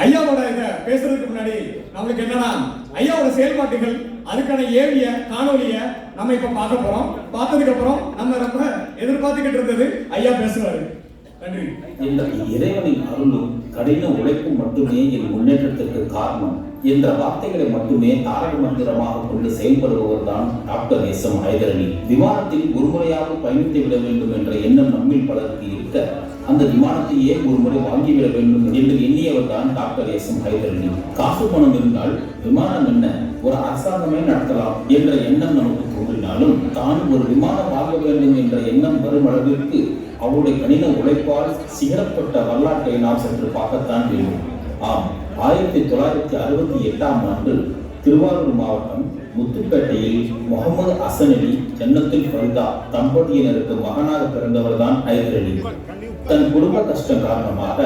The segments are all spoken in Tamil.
ஐயாவோட இதை பேசுறதுக்கு முன்னாடி நம்மளுக்கு என்னன்னா ஐயாவோட செயல்பாட்டுகள் அதுக்கான ஏவிய காணொலிய நம்ம இப்ப பார்க்க போறோம். பார்த்ததுக்கு அப்புறம் நம்ம ரொம்ப எதிர்பார்த்துக்கிட்டு இருந்தது ஐயா பேசுவாரு. நன்றி. இந்த இறைவனின் அருளும் கடின உழைப்பும் மட்டுமே என் முன்னேற்றத்திற்கு காரணம் என்ற வார்த்தைகளை மட்டுமே தாரக மந்திரமாக கொண்டு செயல்படுபவர் தான் டாக்டர் எஸ்.எம். ஹைதர் அலி. விமானத்தில் ஒருமுறையாக பயணித்து விட வேண்டும் என்ற எண்ணம் நம்மில் பலருக்கு இருக்க அந்த விமானத்தையே ஒரு முறை வாங்கிவிட வேண்டும் என்று எண்ணியவர் தான் டாக்டர் எஸ்.எம். ஹைதர் அலி. காசு பணம் இருந்தால் விமானம் என்ன, ஒரு அரசாங்கமே நடத்தலாம் என்ற எண்ணம் நமக்கு தோன்றினாலும் தான் ஒரு விமானம் வாங்க வேண்டும் என்ற எண்ணம் வரும் அளவிற்கு அவருடைய கடின உழைப்பால் சிகரப்பட்ட வரலாற்றை நாம் சற்று பார்க்கத்தான் வேண்டும். ஆம், 1968ஆம் ஆண்டு திருவாரூர் மாவட்டம் முத்துப்பேட்டையில் முகமது ஹசன் அலி ஜன்னத்துல் ஃபரிதா தம்பதியினருக்கு மகனாக பிறந்தவர் தான் ஹைதர் அலி. தன் குடும்ப கஷ்டம் காரணமாக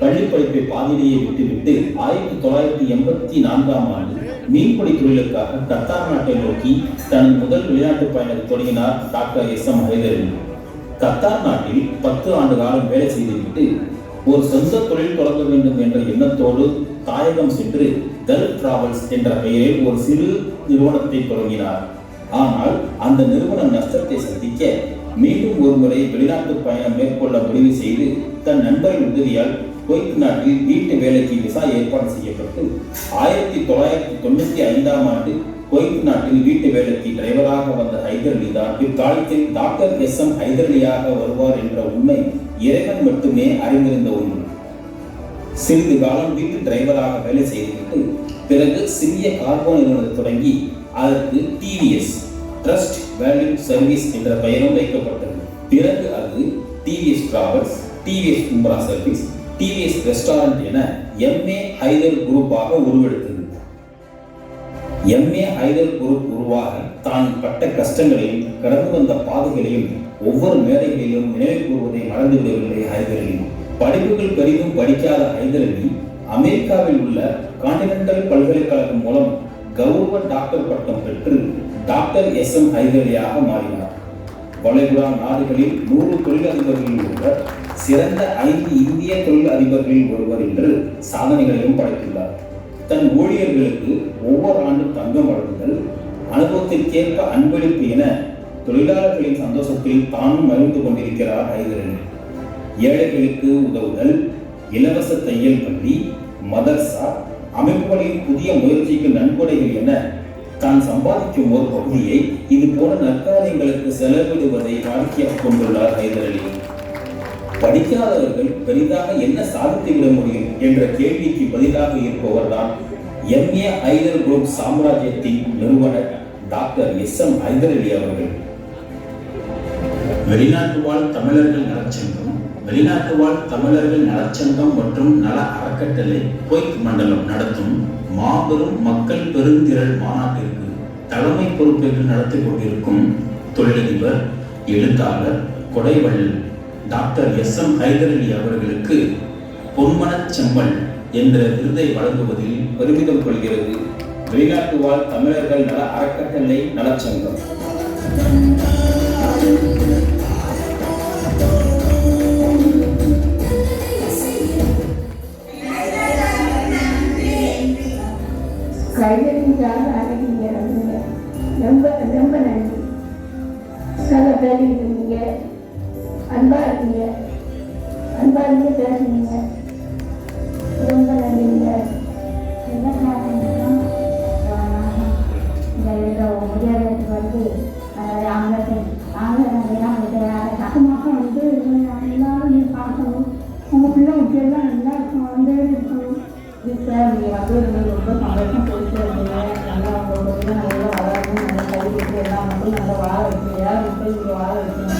பள்ளி படிப்பை பாதியிலேயே விட்டுவிட்டு 1984ஆம் ஆண்டு மீன்பிடி தொழிலுக்காக கத்தார் நாட்டை நோக்கி தனது முதல் வெளிநாட்டு பயணத்தை தொடங்கினார் டாக்டர் எஸ்.எம். ஹைதர் அலி. கத்தார் நாட்டில் 10 ஆண்டு காலம் வேலை செய்துவிட்டு ஒரு சொந்த தொழில் தொடங்க வேண்டும் என்ற எண்ணத்தோடு தாயகம் சென்று கல்ஃப் டிராவல்ஸ் என்ற பெயரில் ஒரு சிறு நிறுவனத்தை தொடங்கினார். ஆனால் அந்த நிறுவனம் நஷ்டத்தை சந்திக்க மீண்டும் ஒருமுறை வெளிநாட்டு பயணம் மேற்கொள்ள முடிவு செய்து தன் நண்பரின் உதவியால் குவைத் நாட்டில் வீட்டு வேலைக்கு விசா ஏற்பாடு செய்யப்பட்டு 1995ஆம் ஆண்டு குவைத் நாட்டில் வீட்டு வேலைக்கு டிரைவராக வந்த ஹைதர் அலி தான் பிற்காலத்தில் டாக்டர் எஸ்.எம். ஹைதர் அலியாக வருவார் என்ற உண்மை இறைவன் மட்டுமே அறிந்திருந்த ஒன்று. சிறிது காலம் வீட்டு டிரைவராக வேலை செய்துவிட்டு பிறகு சிறிய கார்கோ நிறுவனத்தை தொடங்கி அதற்கு டிவிஎஸ் ட்ரஸ்ட் வேல்யூ சர்வீஸ் என்ற பெயரும் வைக்கப்பட்டது. பிறகு அது டிவிஎஸ் டிராவல்ஸ், டிவிஎஸ் உம்ரா சர்வீஸ், டிவிஎஸ் ரெஸ்டாரண்ட் என எம்ஏ ஹைதர் குரூப்பாக உருவெடுத்தது. எம்ஏ ஹைதர் குரூப் உருவாக தான் பட்ட கஷ்டங்களையும் கடந்து வந்த பாதைகளையும் ஒவ்வொரு மேடைகளிலும் நினைவு கூறுவதை மறந்துவிடவில்லை ஹைதர் அலி. படிப்புகள் பெரிதும் படிக்காத ஹைதர் அலி அமெரிக்காவில் உள்ள கான்டினென்டல் பல்கலைக்கழகம் மூலம் கௌரவ டாக்டர் பட்டம் பெற்று டாக்டர் எஸ்.எம். ஹைதர் அலியாக மாறினார். வளைகுடா நாடுகளில் 100 தொழிலதிபர்களில் ஒருவர், சிறந்த 5 இந்திய தொழில் அதிபர்களில் ஒருவர் என்று சாதனைகளையும் படைத்துள்ளார். தன் ஊழியர்களுக்கு ஒவ்வொரு ஆண்டும் தங்கம் வழங்குதல், அனுபவத்திற்கேற்ப அன்பளிப்பு என தொழிலாளர்களின் சந்தோஷத்தில் தானும் மகிழ்ந்து கொண்டிருக்கிறார் ஹைதர் அலி. ஏழைகளுக்கு உதவுதல், இலவச தையல் பள்ளி, மதர்சா அமைப்புகளின் புதிய முயற்சிக்கு நன்கொடைகள் என தான் சம்பாதிக்கும் ஒரு பகுதியை இது போன்ற நற்காரியங்களுக்கு செலவிடுவதை வாடிக்கையாக கொண்டுள்ளார் ஹைதர் அலி. படிக்காதவர்கள் பெரிதாக என்ன சாதித்துவிட முடியும் என்ற கேள்விக்கு பதிலாக இருப்பவர் தான் எம்ஏ ஹைதர் குரூப் சாம்ராஜ்யத்தின் நிறுவனர் டாக்டர் எஸ்.எம். ஹைதர் அலி அவர்கள். வெளிநாட்டு வாழ் தமிழர்கள் நலச்சங்கம், வெளிநாட்டு வாழ் தமிழர்கள் நலச்சங்கம் மற்றும் நல அறக்கட்டளை குவைத் மண்டலம் நடத்தும் மாபெரும் மக்கள் பெருந்திரள் மாநாட்டிற்கு தலைமை பொறுப்பேற்று நடத்தி கொண்டிருக்கும் தொழிலதிபர், எழுத்தாளர், கொடைவள்ளல் டாக்டர் எஸ்.எம். ஹைதர் அலி அவர்களுக்கு பொன்மனச் செம்மல் என்ற விருதை வழங்குவதில் பெருமிதம் கொள்கிறது வெளிநாட்டு வாழ் தமிழர்கள் நல அறக்கட்டளை நலச்சங்கம். ரொம்ப நன்றி. நல்ல பேசுறீங்க, அன்பா இருக்கீங்க, அன்பா இருந்து பேசுனீங்க, ரொம்ப நன்றிங்க. என்ன காரணம்னா இந்த முடியாததுக்கு வந்து சக்கமாக வந்து எல்லாரும் நீங்கள் பார்க்கணும், உங்கள் பிள்ளை எல்லாம் நல்லா இருக்கணும், வந்து இருக்கணும். சார் நீங்கள் வந்து ரொம்ப சந்தோஷம் போயிட்டு இருக்கீங்க, நல்லா உங்களோட நல்லா வளரணும், நல்லா கல்வி எல்லாம் வந்து நல்லா வாழ வைக்கணும், ஏதாவது மக்கள் இங்கே வாழ வைக்கணும்.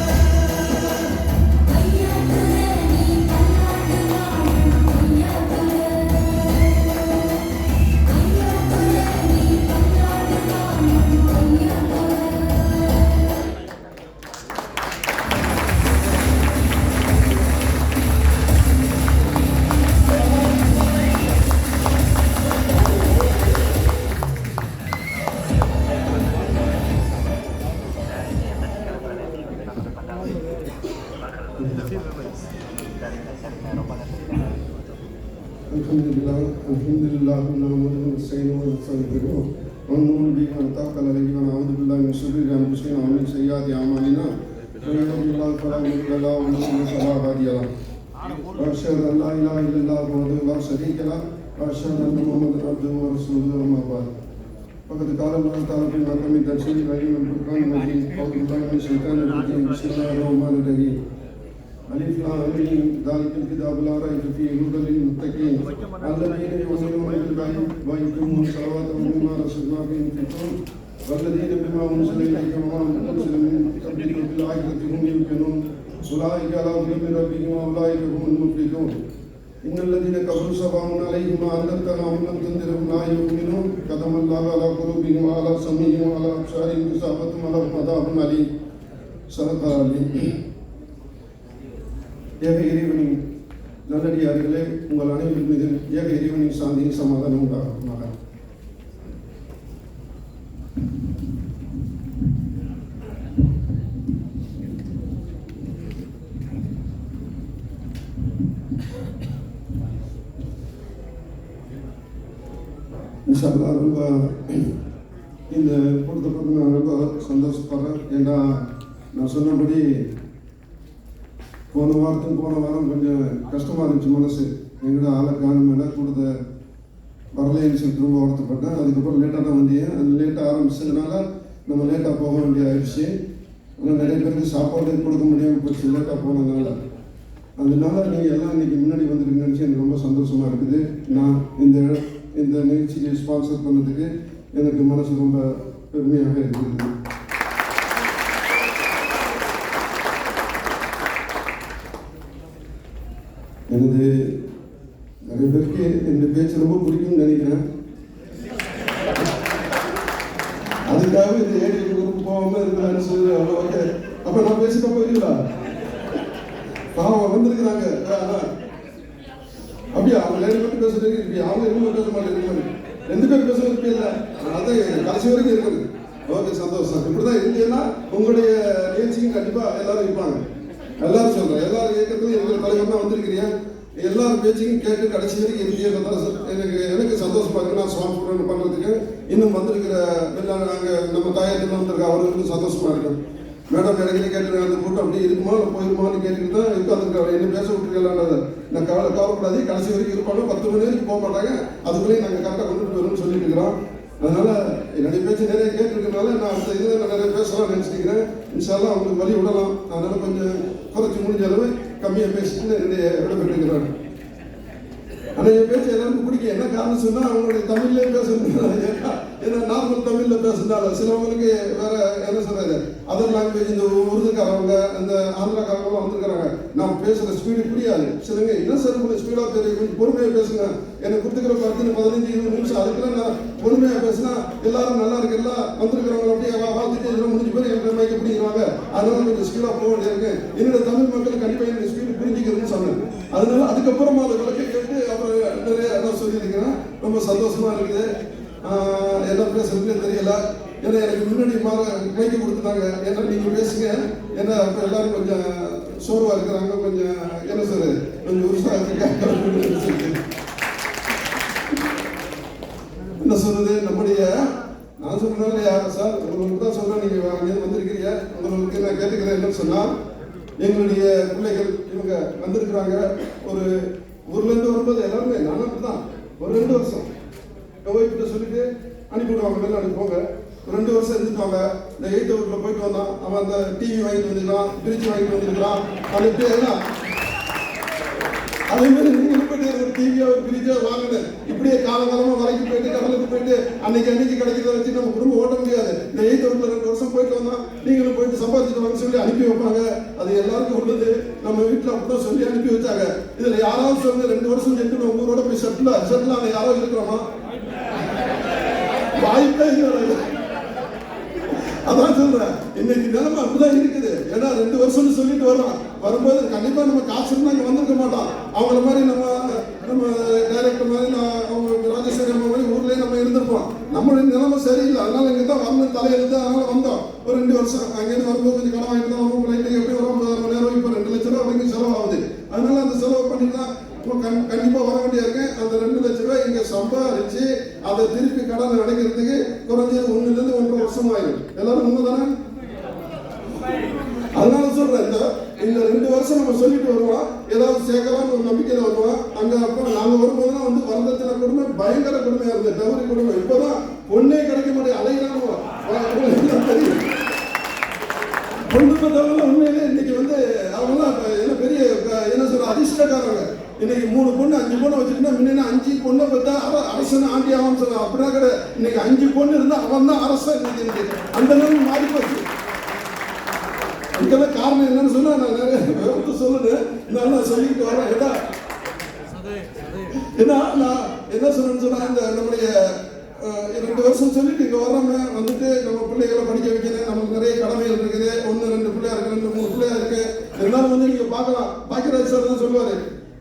الحمد لله نحمده ونستعينه ونستغفره ونؤمن به ونتوكل عليه ونعوذ بالله من شرور انفسنا ومن سيئات اعمالنا من يهده الله فلا مضل له ومن يضلل فلا هادي له واشهد ان لا اله الا الله وحده لا شريك له واشهد ان محمدا عبده ورسوله اما بعد فقد قال الله تعالى في محكم تنزيل العليم الفرقان المجيد اعوذ بالله من الشيطان الرجيم بسم الله الرحمن الرحيم ألف لام ميم ذلك الكتاب لا ريب فيه هدى للمتقين الذين يؤمنون بالغيب ويقيمون الصلاة ومما رزقناهم ينفقون والذين بما أنزل إليك وما أنزل من قبلك وبالآخرة هم يوقنون أولئك على هدى من ربهم وأولئك هم المفلحون إن الذين كفروا سواء عليهم أنذرتهم أم لم تنذرهم لا يؤمنون ختم الله على قلوبهم وعلى سمعهم وعلى أبصارهم غشاوة ولهم عذاب أليم صدق الله. ஏக இறைவனின் நல்லடியார்களே, உங்கள் அனைவரின் மீது ஏக இறைவனின் சாந்தியும் சமாதானம் உண்டாகுமாக. இன்ஷால்லா ரொம்ப இந்த கூட்டத்தை பார்த்து நான் ரொம்ப சந்தோஷப்படுறேன். ஏன்னா நான் சொன்னபடி போன வாரம் கொஞ்சம் கஷ்டமாக இருந்துச்சு மனசு. எங்கூட ஆளை காணுமேல கூட்டத்தை வரலைன்னு சொல்லி ரொம்ப வருத்தப்பட்டேன். அதுக்கப்புறம் லேட்டாக தான் வந்தேன். அது லேட்டாக ஆரம்பிச்சதுனால நம்ம லேட்டாக போக வேண்டிய ஆயிடுச்சு. ஆனால் நிறைய பேருக்கு சாப்பாடு கொடுக்க முடியாமல் போச்சு லேட்டாக போனதுனால. அதனால நீங்கள் எல்லாம் இன்றைக்கி முன்னாடி வந்துருக்குன்னு நினச்சி எனக்கு ரொம்ப சந்தோஷமாக இருக்குது. நான் இந்த நிகழ்ச்சிக்கு ஸ்பான்சர் பண்ணதுக்கு எனக்கு மனசு ரொம்ப பெருமையாக இருக்குது. எனது நிறைய பேருக்கு என்னுடைய பேச்சு ரொம்ப பிடிக்கும்னு நினைக்கிறேன். அதுக்காக இந்த ஏழை ஊருக்கு போகாமல் இருக்கலான்னு சொல்லி அவ்வளோ ஓகே. அப்போ நான் பேசிட்டு போயிருக்கா பாவம் வந்திருக்கிறாங்க. அப்படியா அவங்க 7 பேர் பேசுறதுக்கு இருப்பி, அவங்க 2 பேர் பேச மாட்டேங்க, 2 பேர் பேசுறதுக்கு இல்லை. அதான் கடைசி வரைக்கும் இருக்குது. ஓகே, சந்தோஷம். இப்படிதான் இருந்தீங்கன்னா உங்களுடைய நிகழ்ச்சிக்கும் கண்டிப்பாக எல்லாரும் இருப்பாங்க. எல்லாரும் சொல்றேன், எல்லாரும் இயக்கத்துலையும் எங்கள் தலைவர் தான் வந்திருக்கிறீங்க. எல்லாரும் பேச்சையும் கேட்டு கடைசி வரைக்கும் இருந்தீங்க. எனக்கு சந்தோஷமா இருக்கு. நான் சுவாமி பண்ணுறதுக்கு இன்னும் வந்திருக்கிற நாங்கள் நம்ம தாயத்தில் வந்திருக்க அவர்களுக்கு சந்தோஷமா இருக்கு. மேடம் இடையில கேட்டு அந்த கூட்டம் அப்படி இருக்குமா இல்லை போயிருமான்னு கேட்டுட்டு தான் உட்காந்துருக்காங்க. என்ன பேச விட்டுருக்கலான்னு நான் கவலைப்படாது. கடைசி வரைக்கும் இருப்பாங்க. 10 மணி வரைக்கும் போக மாட்டாங்க. அதுக்குள்ளேயும் நாங்கள் கரெக்டாக கொண்டுட்டு வரும்னு சொல்லிட்டு இருக்கிறோம். அதனால என்னுடைய பேச்சு நிறைய கேட்டுருக்கனால நான் அந்த இதில் நான் நிறைய பேசலாம் நினச்சிக்கிறேன். இன்ஷால்லாம் அவங்களுக்கு வழி விடலாம். அதனால கொஞ்சம் குறைச்சி முடிஞ்ச அளவு கம்மியாக பேசிட்டு என்னுடைய விடப்பட்டிருக்கிறாங்க. ஆனால் என் பேச்சு எல்லாருக்கும் பிடிக்கும். என்ன காரணம் சொன்னால் அவங்களுடைய தமிழ்லேயே பேசுறதுனால, ஏன்னா நார்மல் தமிழில் பேசுறதுனால சிலவங்களுக்கு வேற என்ன சொல்றது அதர் லாங்குவேஜ் இந்த உருதுக்காரவங்க இந்த ஆந்திராக்காரவங்களாம் வந்துருக்கிறாங்க. நான் பேசுகிற ஸ்பீடு புரியாது. சிலங்க என்ன சார் உங்களுக்கு ஸ்பீடாக தெரியும், கொஞ்சம் பொறுமையாக பேசுங்க. எனக்கு கொடுத்துக்கிற 10 15 20 நிமிஷம் அதுக்கெல்லாம் நான் பொறுமையாக பேசினா எல்லாரும் நல்லா இருக்கு, எல்லாம் வந்திருக்கிறவங்க அப்படியே வாழ்த்துட்டு இதெல்லாம் முடிஞ்சு போய் என் மைக்க பிடிக்கிறாங்க. அதனால கொஞ்சம் ஸ்பீடாக போக வேண்டியிருக்கு. என்னோட தமிழ் மக்கள் கண்டிப்பாக என்னோட ஸ்பீடு புரிஞ்சுக்கிறதுன்னு சொன்னேன். அதனால அதுக்கப்புறமா அதை விளக்கி கேட்டு அப்புறம் நிறைய இடம் சொல்லியிருக்கிறேன். ரொம்ப சந்தோஷமா இருக்குது. என்ன பேசுறதுன்னு தெரியல. ஏன்னா எனக்கு முன்னாடி மைக்க கொடுத்துட்டாங்க. ஏன்னா நீங்க பேசுங்க. ஏன்னா அப்போ எல்லாரும் கொஞ்சம் சோர்வா இருக்கிறாங்க. கொஞ்சம் என்ன சொல்றது கொஞ்சம் உற்சாகத்துக்கு என்ன சொல்றது நம்முடைய நான் சொல்றேன் இல்லையா சார், உங்களுக்கு தான் சொல்றேன். நீங்க வந்திருக்கிறீங்க. உங்களுக்கு நான் கேட்டுக்கிறேன் என்னன்னு சொன்னா, எங்களுடைய பிள்ளைகள் இவங்க வந்திருக்கிறாங்க. ஒரு ஊர்லேருந்து வரும்போது எல்லாருமே நானும் தான் ஒரு 2 வருஷம் ஒய்ஃப்கிட்ட சொல்லிட்டு அனுப்பிவிடுவாங்க. வெளில அனுப்புவாங்க. ஒரு 2 வருஷம் இருந்துட்டாங்க. இந்த 8th ஊரில் போயிட்டு வந்தான். அவன் அந்த டிவி வாங்கிட்டு வந்துருக்கான், ஃப்ரிட்ஜ் வாங்கிட்டு வந்துருக்கான். அது எப்படி அதே மாதிரி நீங்க போயிட்டு ஒரு டிவியா ஒரு ஃப்ரிட்ஜா வாங்கினேன். இப்படியே காலகாலமா வரைக்கும் போயிட்டு கடலுக்கு போயிட்டு அன்னைக்கு கிடைக்கிறத வச்சு நம்ம குடும்பம் ஓட்ட முடியாது. இந்த 8th ஊரில் 2 வருஷம் போயிட்டு வந்தோம். நீங்களும் போயிட்டு சம்பாதிச்சுட்டு வாங்க சொல்லி அனுப்பி வைப்பாங்க. அது எல்லாருக்கும் உள்ளது. நம்ம வீட்டில் அப்படிதான் சொல்லி அனுப்பி வச்சாங்க. இதுல யாராவது சொல்லுங்க 2 வருஷம் சென்று நம்ம ஊரோட போய் செட்டில் ஆன யாராவது இருக்கிறோமா? வாய்ப்பே இல்லை. அதான் சொல்றேன், இன்னைக்கு நிலைமை அப்படிதான் இருக்குது. ஏன்னா 2 வருஷம்னு சொல்லிட்டு வரோம். வரும்போது கண்டிப்பா நம்ம காசு இருந்தா இங்க வந்திருக்க மாட்டோம். அவங்கள மாதிரி நம்ம டைரக்டர் மாதிரி அவங்க ராஜேஸ்வரி அம்மா மாதிரி ஊர்லயே நம்ம இருந்திருப்போம். நம்மளுடைய நிலைமை சரியில்லை. அதனால இங்க தான் வரணும் தலையிலிருந்து. அதனால வந்தோம். ஒரு 2 வருஷம் அங்கேருந்து வரும்போது கொஞ்சம் கடன் வாங்கிட்டு தான் வருவோம். எப்படி வரும் 50,000 இப்போ 2 லட்சம் ரூபா வரைக்கும் செலவாகுது. அதனால அந்த செலவு பண்ணிட்டு தான் கண்டிப்பா வர வேண்டியா இருக்கு. அந்த 2 லட்சம் ரூபாய் இங்க சம்பாதிச்சு அதை திருப்பி கடன் அடைக்கிறதுக்கு குறைஞ்சது 1 to 1.5 வருஷம் ஆயிடும். எல்லாரும் உண்மைதானே? அதனால சொல்றேன், இந்த 2 வருஷம் நம்ம சொல்லிட்டு வருவோம், ஏதாவது சேர்க்கலாம் ஒரு நம்பிக்கையில வருவோம். அங்க அப்புறம் நாங்க வரும்போதுதான் வந்து வரதட்சணை கொடுமை பயங்கர கொடுமையா இருந்தது, டவுரி கொடுமை. இப்பதான் பொண்ணே கிடைக்க மாட்டேன் அலைகிறாங்க. பொண்ணு பார்த்தவங்க உண்மையிலே இன்னைக்கு வந்து அவங்களாம் என்ன பெரிய என்ன சொல்ற அதிர்ஷ்டக்காரங்க. இன்னைக்கு 3 பொண்ணு 5 பொண்ணு வச்சுக்கிட்டா முன்ன 5 பொண்ணை பார்த்தா அரசன் ஆண்டி ஆகும் சொல்ல. அப்படின்னா கூட இன்னைக்கு 5 பொண்ணு இருந்தா அவன் தான் அரசன். இன்னைக்கு அந்த அளவுக்கு மாறி போச்சு. இதுக்கெல்லாம் காரணம் என்னன்னு சொன்னா நான் நிறைய சொல்லுறேன், நான் சொல்லிட்டு வரேன். ஏன்னா நான் என்ன சொல்றேன்னு சொன்னா, இந்த நம்முடைய 2 வருஷம் சொல்லிட்டு இங்க வர்றோமே வந்துட்டு நம்ம பிள்ளைகளை படிக்க வைக்கணும், நமக்கு நிறைய கடமைகள் இருக்குது. 1 2 பிள்ளையா இருக்கு, 2 3 பிள்ளையா இருக்கு. இருந்தாலும் வந்து நீங்க பார்க்கலாம், பாக்கியராஜ் சார் தான் சொல்லுவாரு,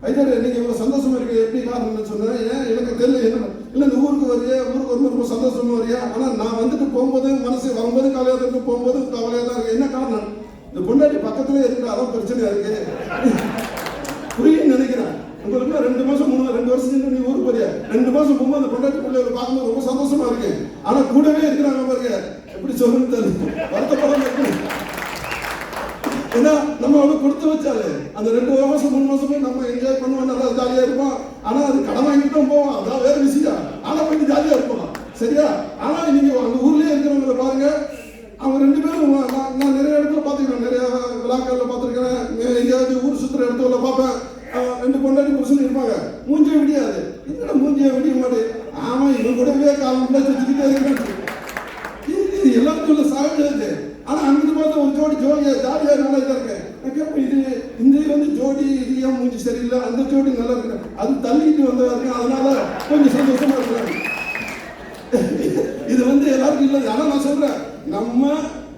ஐயா நீங்க இவ்வளவு சந்தோஷமா இருக்கு, எப்படி காரணம்னு சொன்னேன். ஏன் எனக்கு தெரியல என்ன இல்ல, இந்த ஊருக்கு வரியா, ஊருக்கு வரும்போது ரொம்ப சந்தோஷமா வரியா, ஆனா நான் வந்துட்டு போகும்போது மனசு வரும்போது கவலையா இருக்கு, போகும்போது கவலையா தான் இருக்கு. என்ன காரணம்? இந்த பொண்டாட்டி பக்கத்துல இருக்கிற அதான் பிரச்சனையா இருக்கு. புரியுன்னு நினைக்கிறேன். உங்களுக்கு 2 மாசம் 2 வருஷம் நீ ஊருக்கு போறியா, 2 மாசம் போகும்போது அந்த பொண்டாட்டி பிள்ளைகளை பார்க்கும்போது ரொம்ப சந்தோஷமா இருக்கு. ஆனா கூடவே இருக்கிறாங்க பாருங்க, எப்படி சொல்லுன்னு தெரியல, வருத்தப்படாம இருக்கு. ஏன்னா நம்ம அவனுக்கு கொடுத்து வச்சாலே அந்த 2 மாசம் 3 மாசமே நம்ம என்ஜாய் பண்ணுவோம், நல்லா ஜாலியா இருப்போம். ஆனா அது கடன் வாங்கிட்டு போவோம், அதான் வேற விஷயம். ஆனா கொஞ்சம் ஜாலியா இருப்போம், சரியா? ஆனா நீங்க அந்த ஊர்லயே இருக்கிறவங்களை பாருங்க, அவங்க 2 பேரும் நான் நிறைய இடத்துல பார்த்துக்கிறேன், நிறைய விழாக்கள்ல பார்த்துருக்கேன், எங்கேயாவது ஊர் சுற்றுற இடத்துல பார்ப்பேன். 2 பொண்டாட்டி புருஷன் இருப்பாங்க, மூஞ்சிய விடியாது. என்னடா மூஞ்சிய விடிய மாட்டே, ஆமா இவன் கூடவே காலம் வச்சுக்கிட்டே இருக்கிறேன். இது எல்லாருக்கும் உள்ள சகஜம். ஆனா அங்கிட்டு பார்த்தா ஒரு ஜோடியா ஜாலியா நல்லா இருக்கேன். நான் கேட்பேன், இந்த வந்து ஜோடி இது ஏன் மூஞ்சி சரியில்லை, அந்த ஜோடி நல்லா இருக்கு, அது தள்ளிக்கிட்டு வந்தா அதனால கொஞ்சம் சந்தோஷமா இருக்கிறேன். இது வந்து எல்லாருக்கும் இல்லை. ஆனா நான் சொல்றேன், நம்ம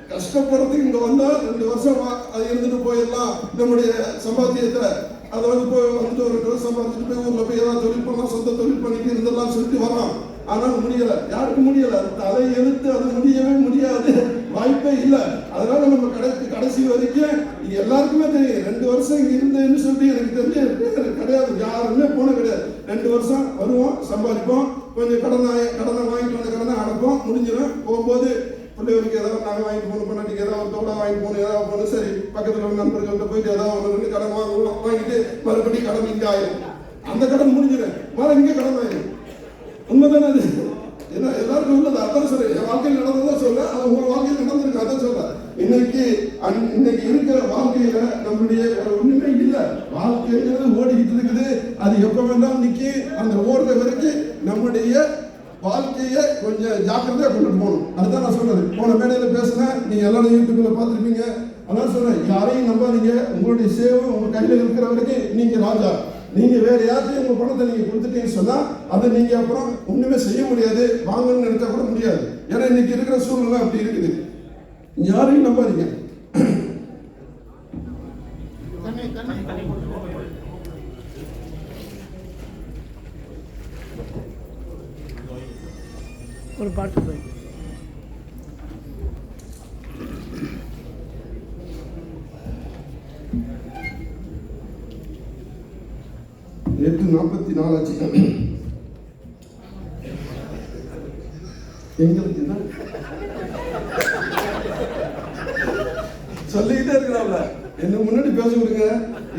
கஷ்டப்படுறதுக்கு இங்க வந்தா 2 வருஷம் இருந்துட்டு போயிடலாம். நம்முடைய சம்பாத்தியத்தை அதை வந்து வந்துட்டு ஒரு 2 வருஷம் சம்பாதிச்சுட்டு போய் ஊர்ல போய் ஏதாவது தொழில் பண்ணலாம், சொந்த தொழில் பண்ணிட்டு இருந்தெல்லாம் சொல்லிட்டு வரோம். ஆனால் முடியல, யாருக்கும் முடியல. தலை எழுத்து அது முடியவே முடியாது, வாய்ப்பே இல்லை. அதனால நம்ம கடைசி வரைக்கும் இது எல்லாருக்குமே தெரியும். 2 வருஷம் இங்க இருந்தேன்னு சொல்லிட்டு எனக்கு தெரிஞ்ச கிடையாது, யாருமே போன கிடையாது. 2 வருஷம் வருவோம், சம்பாதிப்போம், கொஞ்சம் கடனை வாங்கிட்டு வந்த கடனை அடைப்போம், முடிஞ்சிடும். போகும்போது பிள்ளைகளுக்கு ஏதாவது நாங்கள் வாங்கிட்டு போகணும், பொண்ணாட்டிக்கு ஏதாவது ஒரு தோடா வாங்கிட்டு போகணும், ஏதாவது போகணும். சரி பக்கத்தில் உள்ள நண்பர்கள்ட்ட போயிட்டு ஏதாவது 1 2 கடன் வாங்கிட்டு மறுபடியும் கடன் இங்கே ஆயிடும். அந்த கடன் முடிஞ்சிடும், இங்கே கடன் ஆயிடும். உண்மைதானே அது? ஏன்னா எல்லாருக்கும் உள்ளது. அதான் சொல்றேன், என் வாழ்க்கையில் நடந்ததான் சொல்ல, அது உங்க வாழ்க்கையில் நடந்திருக்கு, அதான் சொல்ல. இன்னைக்கு இருக்கிற வாழ்க்கையில நம்மளுடைய ஒண்ணுமே இல்லை. வாழ்க்கைங்கிறது ஓடிக்கிட்டு இருக்குது, அது எப்ப வேண்டாம் நிக்கி. அந்த ஓடுற வரைக்கும் நம்முடைய வாழ்க்கையை கொஞ்சம் ஜாக்கிரதையா கொண்டுட்டு போகணும். அதுதான் நான் சொல்றது. போன மேடையில பேசுனேன், நீங்க எல்லாரும் யூடியூப்ல பார்த்துருப்பீங்க. அதான் சொல்றேன், யாரையும் நம்பாதீங்க. உங்களுடைய சேவை உங்க கையில இருக்கிற வரைக்கும் நீங்க ராஜா. நீங்க வேற யாருக்கும் உங்க பணத்தை நீங்க கொடுத்துட்டீங்கன்னு சொன்னா அதை நீங்க அப்புறம் ஒண்ணுமே செய்ய முடியாது, வாங்கணும்னு நினைச்சா கூட முடியாது. ஏன்னா இன்னைக்கு இருக்கிற சூழ்நிலை அப்படி இருக்குது. யாரையும் நம்பாதீங்க. ஒரு பாட்டு போய் எட்டு 44 ஆச்சு. எங்களுக்கு சொல்லிக்கிட்டே இருக்கிறாப்ல, என்ன முன்னாடி பேச விடுங்க,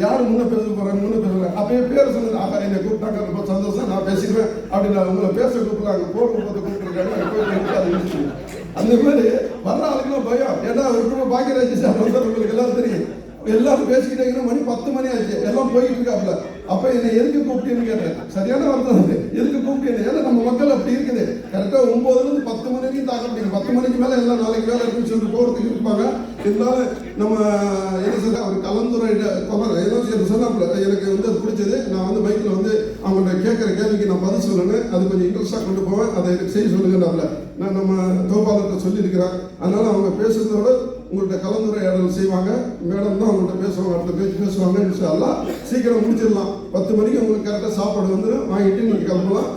யாரு முன்ன பேச போறாங்க, முன்ன பேசுறாங்க. அப்பயே பேர் சொல்லுங்க, ஆகா என்னை கூப்பிட்டாங்க ரொம்ப சந்தோஷம், நான் பேசிடுவேன் அப்படின்னு. உங்களை பேச கூப்பிடலாங்க, போர் கூப்பத்தை கூப்பிட்டுருக்காங்க. அந்த மாதிரி வர்ற ஆளுக்குலாம் பயம். ஏன்னா ஒரு பாக்கியராஜ் சார் வந்து உங்களுக்கு எல்லாரும் தெரியும். எல்லாரும் பேசிக்கிட்டே மணி 10 மணி ஆச்சு, எல்லாம் போயிட்டு இருக்காப்ல. அப்ப என்னை எதுக்கு கூப்பிட்டேன்னு கேட்டேன். சரியான வார்த்தை, எதுக்கு கூப்பிட்டேன்? ஏன்னா நம்ம மக்கள் அப்படி இருக்குது. கரெக்டா 9 to 10 மணி வரைக்கும் தாக்க முடியும். 10 மணிக்கு மேல எல்லாம் நாளைக்கு வேலை இருக்குன்னு சொல்லிட்டு போறதுக்கு இருப்பாங்க. இருந்தாலும் நம்ம என்ன சொல்ற ஒரு கலந்துரை சொன்னாப்புல எனக்கு வந்து அது பிடிச்சது. நான் வந்து பைக்ல வந்து அவங்கள்ட்ட கேட்கிற கேள்விக்கு நான் பதில் சொல்லணும், அது கொஞ்சம் இன்ட்ரெஸ்டா கொண்டு போவேன், அதை எனக்கு செய்ய சொல்லுங்கன்னாப்ல. நான் நம்ம தோப்பாளர்கிட்ட சொல்லியிருக்கிறேன். அதனால அவங்க பேசுறதோட உங்கள்கிட்ட கலந்துரையாடல் செய்வாங்க. மேடம் தான் உங்கள்கிட்ட பேசுவாங்க, அடுத்த பேசுவாங்க. எல்லாம் சீக்கிரம் முடிச்சிடலாம். 10 மணிக்கு உங்களுக்கு கரெக்டாக சாப்பாடு வந்துடும், வாங்கிட்டு நீங்கள் கிளம்பலாம்.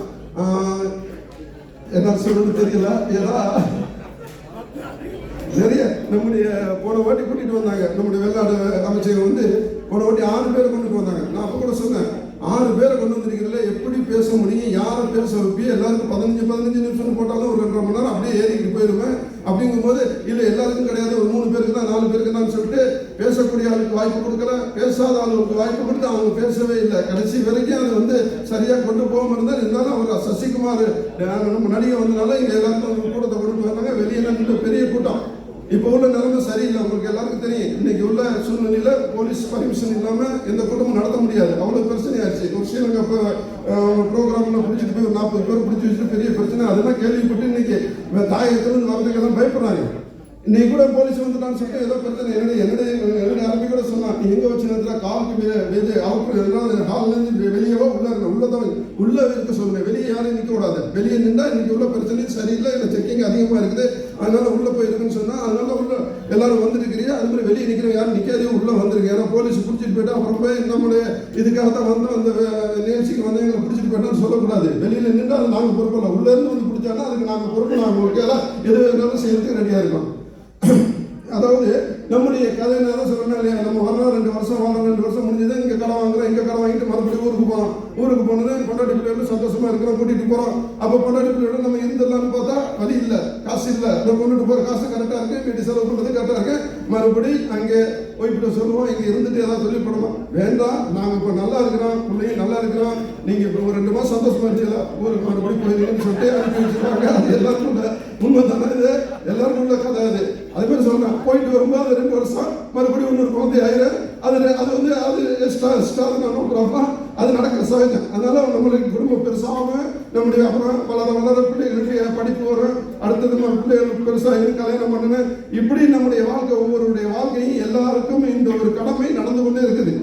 என்ன சொல்றது தெரியல. ஏன்னா நிறைய நம்முடைய போன வாட்டி கூட்டிட்டு வந்தாங்க, நம்முடைய வெளிநாடு அமைச்சர் வந்து போன வாட்டி 6 பேர் கொண்டுட்டு வந்தாங்க. நான் அப்போ கூட சொன்னேன், 6 பேரை கொண்டு வந்திருக்கிறதுல எப்படி பேச முடியும், யாரை பேச வைப்பி, எல்லாருக்கும் 15 நிமிஷம் போட்டாலும் ஒரு 2.5 மணி நேரம் அப்படியே ஏறிக்கிட்டு போயிடுவேன். அப்படிங்கும்போது இல்லை எல்லாருக்கும் கிடையாது, ஒரு 3 பேருக்கு தான் 4 பேருக்கு தான் சொல்லிட்டு பேசக்கூடிய ஆளுக்கு வாய்ப்பு கொடுக்கல, பேசாத ஆளுக்கு வாய்ப்பு கொடுத்து அவங்க பேசவே இல்லை. கடைசி வரைக்கும் அது வந்து சரியாக கொண்டு போகாமல் இருந்தால், இருந்தாலும் அவர் சசிகுமார் நம்ம நடிகை வந்தனால இங்கே எல்லாருக்கும் கூட்டத்தை கொண்டு வராங்க. வெளியே நின்று பெரிய கூட்டம். இப்போ உள்ள நிலைமை சரியில்லை, உங்களுக்கு எல்லாருக்கும் தெரியும். இன்னைக்கு உள்ள சூழ்நிலையில போலீஸ் பர்மிஷன் இல்லாம எந்த கூட்டமும் நடத்த முடியாது, அவ்வளவு பிரச்சனையாச்சு. ஒரு ஸ்ரீலங்கா ப்ரோக்ராம்ல பிடிச்சிட்டு போய் ஒரு 40 பேர் பிடிச்சி வச்சுட்டு பெரிய பிரச்சனை. அதெல்லாம் கேள்விப்பட்டு இன்னைக்கு தாயகத்திலிருந்து வரதுக்கெல்லாம் பயப்படுறாங்க. இன்னைக்கு கூட போலீஸ் வந்துட்டான்னு சொல்லிட்டு ஏதோ பிரச்சனை. என்னுடைய அரபி கூட சொன்னான், நீ எங்க வச்சு நேரத்தில் காலுக்கு அவுட் ஹால்லேருந்து வெளியவோ உள்ள இருக்க சொல்லுங்க, வெளியே யாரும் நிற்க கூடாது. வெளியே நின்றா இன்னைக்கு உள்ள பிரச்சனையும் சரியில்லை, இல்லை செக்கிங் அதிகமாக இருக்குது, அதனால உள்ள போயிருக்குன்னு சொன்னா அதனால உள்ள எல்லாரும் வந்துருக்கிறீங்க. அது மாதிரி வெளியே நிற்கிறவங்க யாரும் நிற்காதே உள்ள வந்துருக்கு. ஏன்னா போலீஸ் பிடிச்சிட்டு போயிட்டா அப்புறம் போய் நம்மளுடைய இதுக்காகத்தான் வந்து அந்த நிகழ்ச்சிக்கு வந்து எங்களை பிடிச்சிட்டு போயிட்டான்னு சொல்லக்கூடாது. வெளியில நின்று அது நாங்கள் பொறுப்பில்லை, உள்ள இருந்து வந்து பிடிச்சாங்கன்னா அதுக்கு நாங்கள் பொறுப்பு, நாங்கள் உங்களுக்கு எல்லாம் எது வேணாலும் செய்யறதுக்கு ரெடியாக இருக்கோம். அதாவது நம்முடைய கதை தான் சொல்லணும் இல்லையா, நம்ம வரணும் 2 வருஷம் வாழணும், 2 வருஷம் முடிஞ்சது இங்கே கடை வாங்குறோம், இங்கே கடை வாங்கிட்டு மறுபடியும் ஊருக்கு போகிறோம். ஊருக்கு போனது பொண்டாட்டி பிள்ளையோட சந்தோஷமா இருக்கிறோம், கூட்டிட்டு போகிறோம். அப்போ பொண்டாட்டி பிள்ளையோட நம்ம இருந்துடலாம்னு பார்த்தா வழி இல்லை, காசு இல்லை. நம்ம கொண்டுட்டு போகிற காசு கரெக்டாக இருக்கு, வீட்டு செலவு பண்ணுறது கரெக்டாக இருக்கு. மறுபடி அங்கே போய்கிட்ட சொல்லுவோம், இங்கே இருந்துட்டு ஏதாவது சொல்லி போடணும் வேண்டாம், நாங்கள் இப்போ நல்லா இருக்கிறோம், பிள்ளைங்க நல்லா இருக்கிறோம், நீங்கள் இப்போ ஒரு 2 மாதம் சந்தோஷமா இருந்தீங்களா, ஊருக்கு மறுபடியும் போயிருக்கீங்கன்னு சொல்லிட்டு அனுப்பி வச்சுருக்காங்க. அது எல்லாருக்கும் உண்மை தானே, இது எல்லாருக்கும் உள்ள கதை. அது மாதிரி சொல்றேன், போயிட்டு வரும்போது அது 2 வருஷம் மறுபடியும் இன்னொரு குழந்தை ஆயிரம். அது வந்து அது ஸ்டார் அது நடக்கிற சகஜம். அதனால நம்மளுக்கு குடும்பம் பெருசாக நம்முடைய அப்புறம் வளர பிள்ளைகளுக்கு படிப்பு வரும், அடுத்தது நம்ம பிள்ளைகளுக்கு பெருசாக கல்யாணம் பண்ணணும். இப்படி நம்முடைய வாழ்க்கை, ஒவ்வொருடைய வாழ்க்கையும் எல்லாருக்கும் இந்த ஒரு கடமை நடந்து கொண்டே இருக்குது.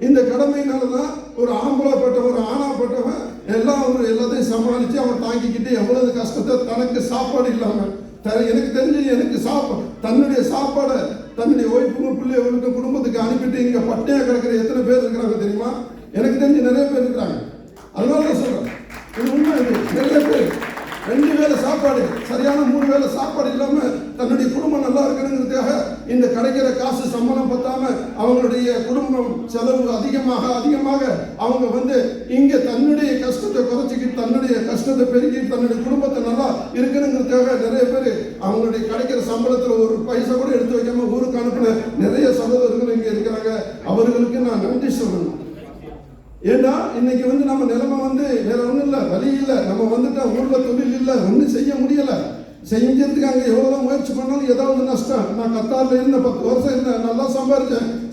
இந்த கடமையினாலதான் ஒரு ஆம்பளைப்பட்ட ஒரு ஆணாப்பட்டவன் எல்லாத்தையும் சமாளிச்சு அவன் தாங்கிக்கிட்டு எவ்வளவு கஷ்டத்தை, தனக்கு சாப்பாடு இல்லாம எனக்கு தெரிஞ்சு எனக்கு தன்னுடைய சாப்பாடை தன்னுடைய ஒய்ஃபுங்க பிள்ளைகளுக்கு குடும்பத்துக்கு அனுப்பிட்டு இங்க பட்டையா கிடக்கிற எத்தனை பேர் இருக்கிறாங்க தெரியுமா? எனக்கு தெரிஞ்சு நிறைய பேர் இருக்கிறாங்க. அதனால தான் சொல்றேன், இது உண்மை. இது நிறைய பேர் 2 வேளை சாப்பாடு, சரியான 3 வேளை சாப்பாடு இல்லாம தன்னுடைய குடும்பம் நல்லா இருக்கணுங்கிறதுக்காக இந்த கிடைக்கிற காசு சம்பளம் பத்தாம அவங்களுடைய குடும்பம் செலவு அதிகமாக அவங்க வந்து இங்க தன்னுடைய கஷ்டத்தை குறைச்சிக்கிட்டு, தன்னுடைய கஷ்டத்தை பெருக்கிட்டு, தன்னுடைய குடும்பத்தை நல்லா இருக்கணுங்கிறதுக்காக நிறைய பேர் அவங்களுடைய கிடைக்கிற சம்பளத்துல ஒரு பைசா கூட எடுத்து வைக்காம ஊருக்கு அனுப்பின நிறைய சகோதரர்கள் இங்க இருக்கிறாங்க. அவர்களுக்கு நான் நன்றி சொல்லணும். ஏன்னா இன்னைக்கு வந்து நம்ம நிலைமை வந்து வேற ஒன்றும் இல்லை, வழி இல்லை. நம்ம வந்துட்டா ஊர்ல தொழில் இல்லை, ஒன்றும் செய்ய முடியல. செஞ்சதுக்கு அங்கே எவ்வளோதான் முயற்சி பண்ணாலும் ஏதாவது நஷ்டம். நான் கத்தாரில் இருந்த 10 வருஷம் இருந்தேன், நல்லா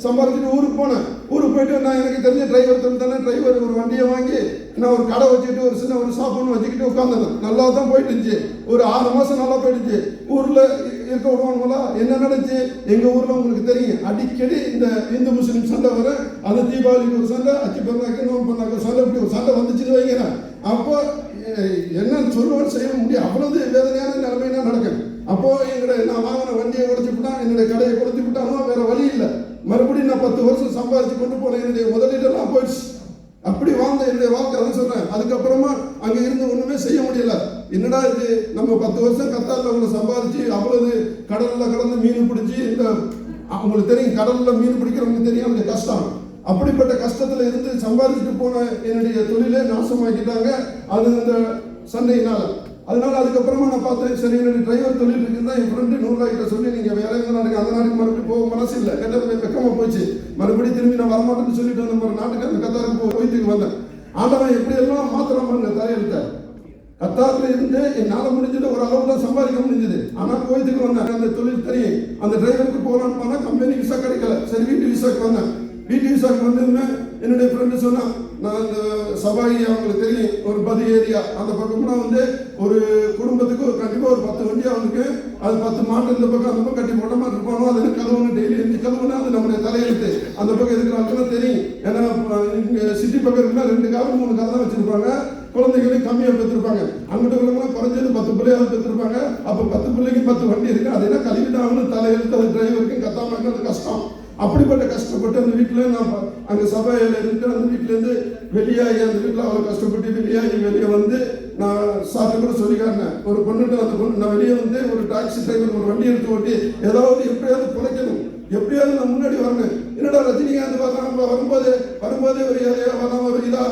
சம்பாரிச்சுட்டு ஊருக்கு போனேன். ஊருக்கு போயிட்டு நான் எனக்கு தெரிஞ்ச டிரைவர் தானே, டிரைவர் ஒரு வண்டியை வாங்கி நான் ஒரு கடை வச்சுக்கிட்டு ஒரு சின்ன ஒரு ஷாப் ஒன்று வச்சுக்கிட்டு உட்காந்துருந்தேன். நல்லா தான் போயிட்டு இருந்துச்சு, ஒரு 6 மாதம் நல்லா போயிடுச்சு. ஊரில் இருக்க விடுவாங்களா? என்ன நடந்துச்சு எங்கள் ஊரில் உங்களுக்கு தெரியும், அடிக்கடி இந்த இந்து முஸ்லீம் சண்டை வர, அது தீபாவளிக்கு ஒரு சண்டை, அச்சு பெருநாக்கு நோம்பு பெருநாக்கு சண்டை, இப்படி ஒரு சண்டை வந்துச்சுன்னு வைக்கிறேன். அப்போ என்னன்னு சொல்லுவோன்னு செய்ய முடியும், அவ்வளவு வேதனையான நிலைமைனா நடக்கும். அப்போ நான் வாங்கின வண்டியை உடைச்சுட்டா, என்னுடைய கடையை கொடுத்து விட்டாலும் வேற வழி இல்லை. மறுபடியும் நான் 10 வருஷம் சம்பாதிச்சு கொண்டு போனேன், என்னுடைய முதலீடெல்லாம் போயிடுச்சு. அப்படி வாழ்ந்த என்னுடைய வாழ்க்கை தான் சொன்னேன். அதுக்கப்புறமா அங்கே இருந்து ஒண்ணுமே செய்ய முடியல. என்னடா இது, நம்ம 10 வருஷம் கத்தாரில் அவங்களை சம்பாதிச்சு அவ்வளவு கடல்ல கடந்து மீன் பிடிச்சி, இந்த அவங்களுக்கு தெரியும் கடல்ல மீன் பிடிக்கிறவங்களுக்கு தெரியும் அந்த கஷ்டம். அப்படிப்பட்ட கஷ்டத்துல இருந்து சம்பாதிச்சுட்டு போன என்னுடைய தொழிலே நாசமாக்கிட்டாங்க, அது அந்த சண்டையினால. அதனால அதுக்கப்புறமா நான் பார்த்தேன், சரி என்னுடைய டிரைவர் தொழில் இருக்குன்னா என் ஃப்ரெண்டு 100 ரூபாய்கிட்ட சொல்லி நீங்க வேற எந்த நாட்டுக்கு அந்த நாட்டுக்கு மறுபடியும் போக மனசு இல்லை, கெட்டது வெக்கமா போச்சு. மறுபடியும் திரும்பி நான் வரமாட்டேன்னு சொல்லிட்டு நம்ம நாட்டுக்கு அந்த கத்தாருக்கு போயிட்டு வந்தேன். ஆண்டவன் எப்படி எல்லாம் மாத்திரம் பாருங்க தலையெழுத்த. கத்தாரில் இருந்து என்னால் முடிஞ்சது ஒரு அளவு தான் சம்பாதிக்க முடிஞ்சது. ஆனால் கோயத்துக்கு வந்தேன், அந்த தொழில் தெரியும். அந்த டிரைவருக்கு போகலான்னு போனால் கம்பெனி விசா கிடைக்கல. சரி வீட்டு விசாக்கு வந்தேன். வீட்டு விசாக்கு வந்திருந்தேன். என்னுடைய ஃப்ரெண்டு சொன்னான், நான் இந்த சபாயி அவங்களுக்கு தெரியும், ஒரு பதி ஏரியா அந்த பக்கம்னா வந்து ஒரு குடும்பத்துக்கு ஒரு கண்டிப்பாக ஒரு 10 வண்டி அவனுக்கு, அது 10 மாட்டு இந்த பக்கம் அந்த பக்கம் கட்டி போட்ட மாதிரி இருப்பானோ, அது கதவுன்னு டெய்லி எந்த கதவுனா அது நம்முடைய தலையெழுத்து. அந்த பக்கம் இருக்கிறவங்களுக்குலாம் தெரியும். ஏன்னா இங்கே சிட்டி பக்கம் இருக்குன்னா 2 காலம் 3 காலம் தான் வச்சிருப்பாங்க. குழந்தைகளையும் கம்மியாக பெற்றிருப்பாங்க. அங்கிட்ட உள்ளவங்களாம் குறைஞ்சது 10 பிள்ளையாவது பெற்றிருப்பாங்க. அப்போ 10 பிள்ளைக்கு 10 வண்டி இருக்கு. அது என்ன கழுவிட்டாங்கன்னு தலையெழுத்து, அது டிரைவருக்கு கத்தாம இருக்கிறது கஷ்டம். அப்படிப்பட்ட கஷ்டப்பட்டு அந்த வீட்டில் நான் அங்கே சபையில் இருந்து அந்த வீட்டிலேருந்து வெளியாகி, அந்த வீட்டில் அவ்வளோ கஷ்டப்பட்டு வெளியே வந்து நான் சாப்பிட்டு கூட சொல்லிக்காருனேன். ஒரு பொண்ணுட்டு அந்த பொண்ணு நான் வெளியே வந்து ஒரு டாக்ஸி டிரைவர் ஒரு வண்டி எடுத்து ஓட்டி ஏதாவது எப்படியாவது பிழைக்கணும். எப்படியாவது நான் முன்னாடி வரணும். என்னடா ரஜினிகாந்த் வர்றாங்க, வரும்போது ஒரு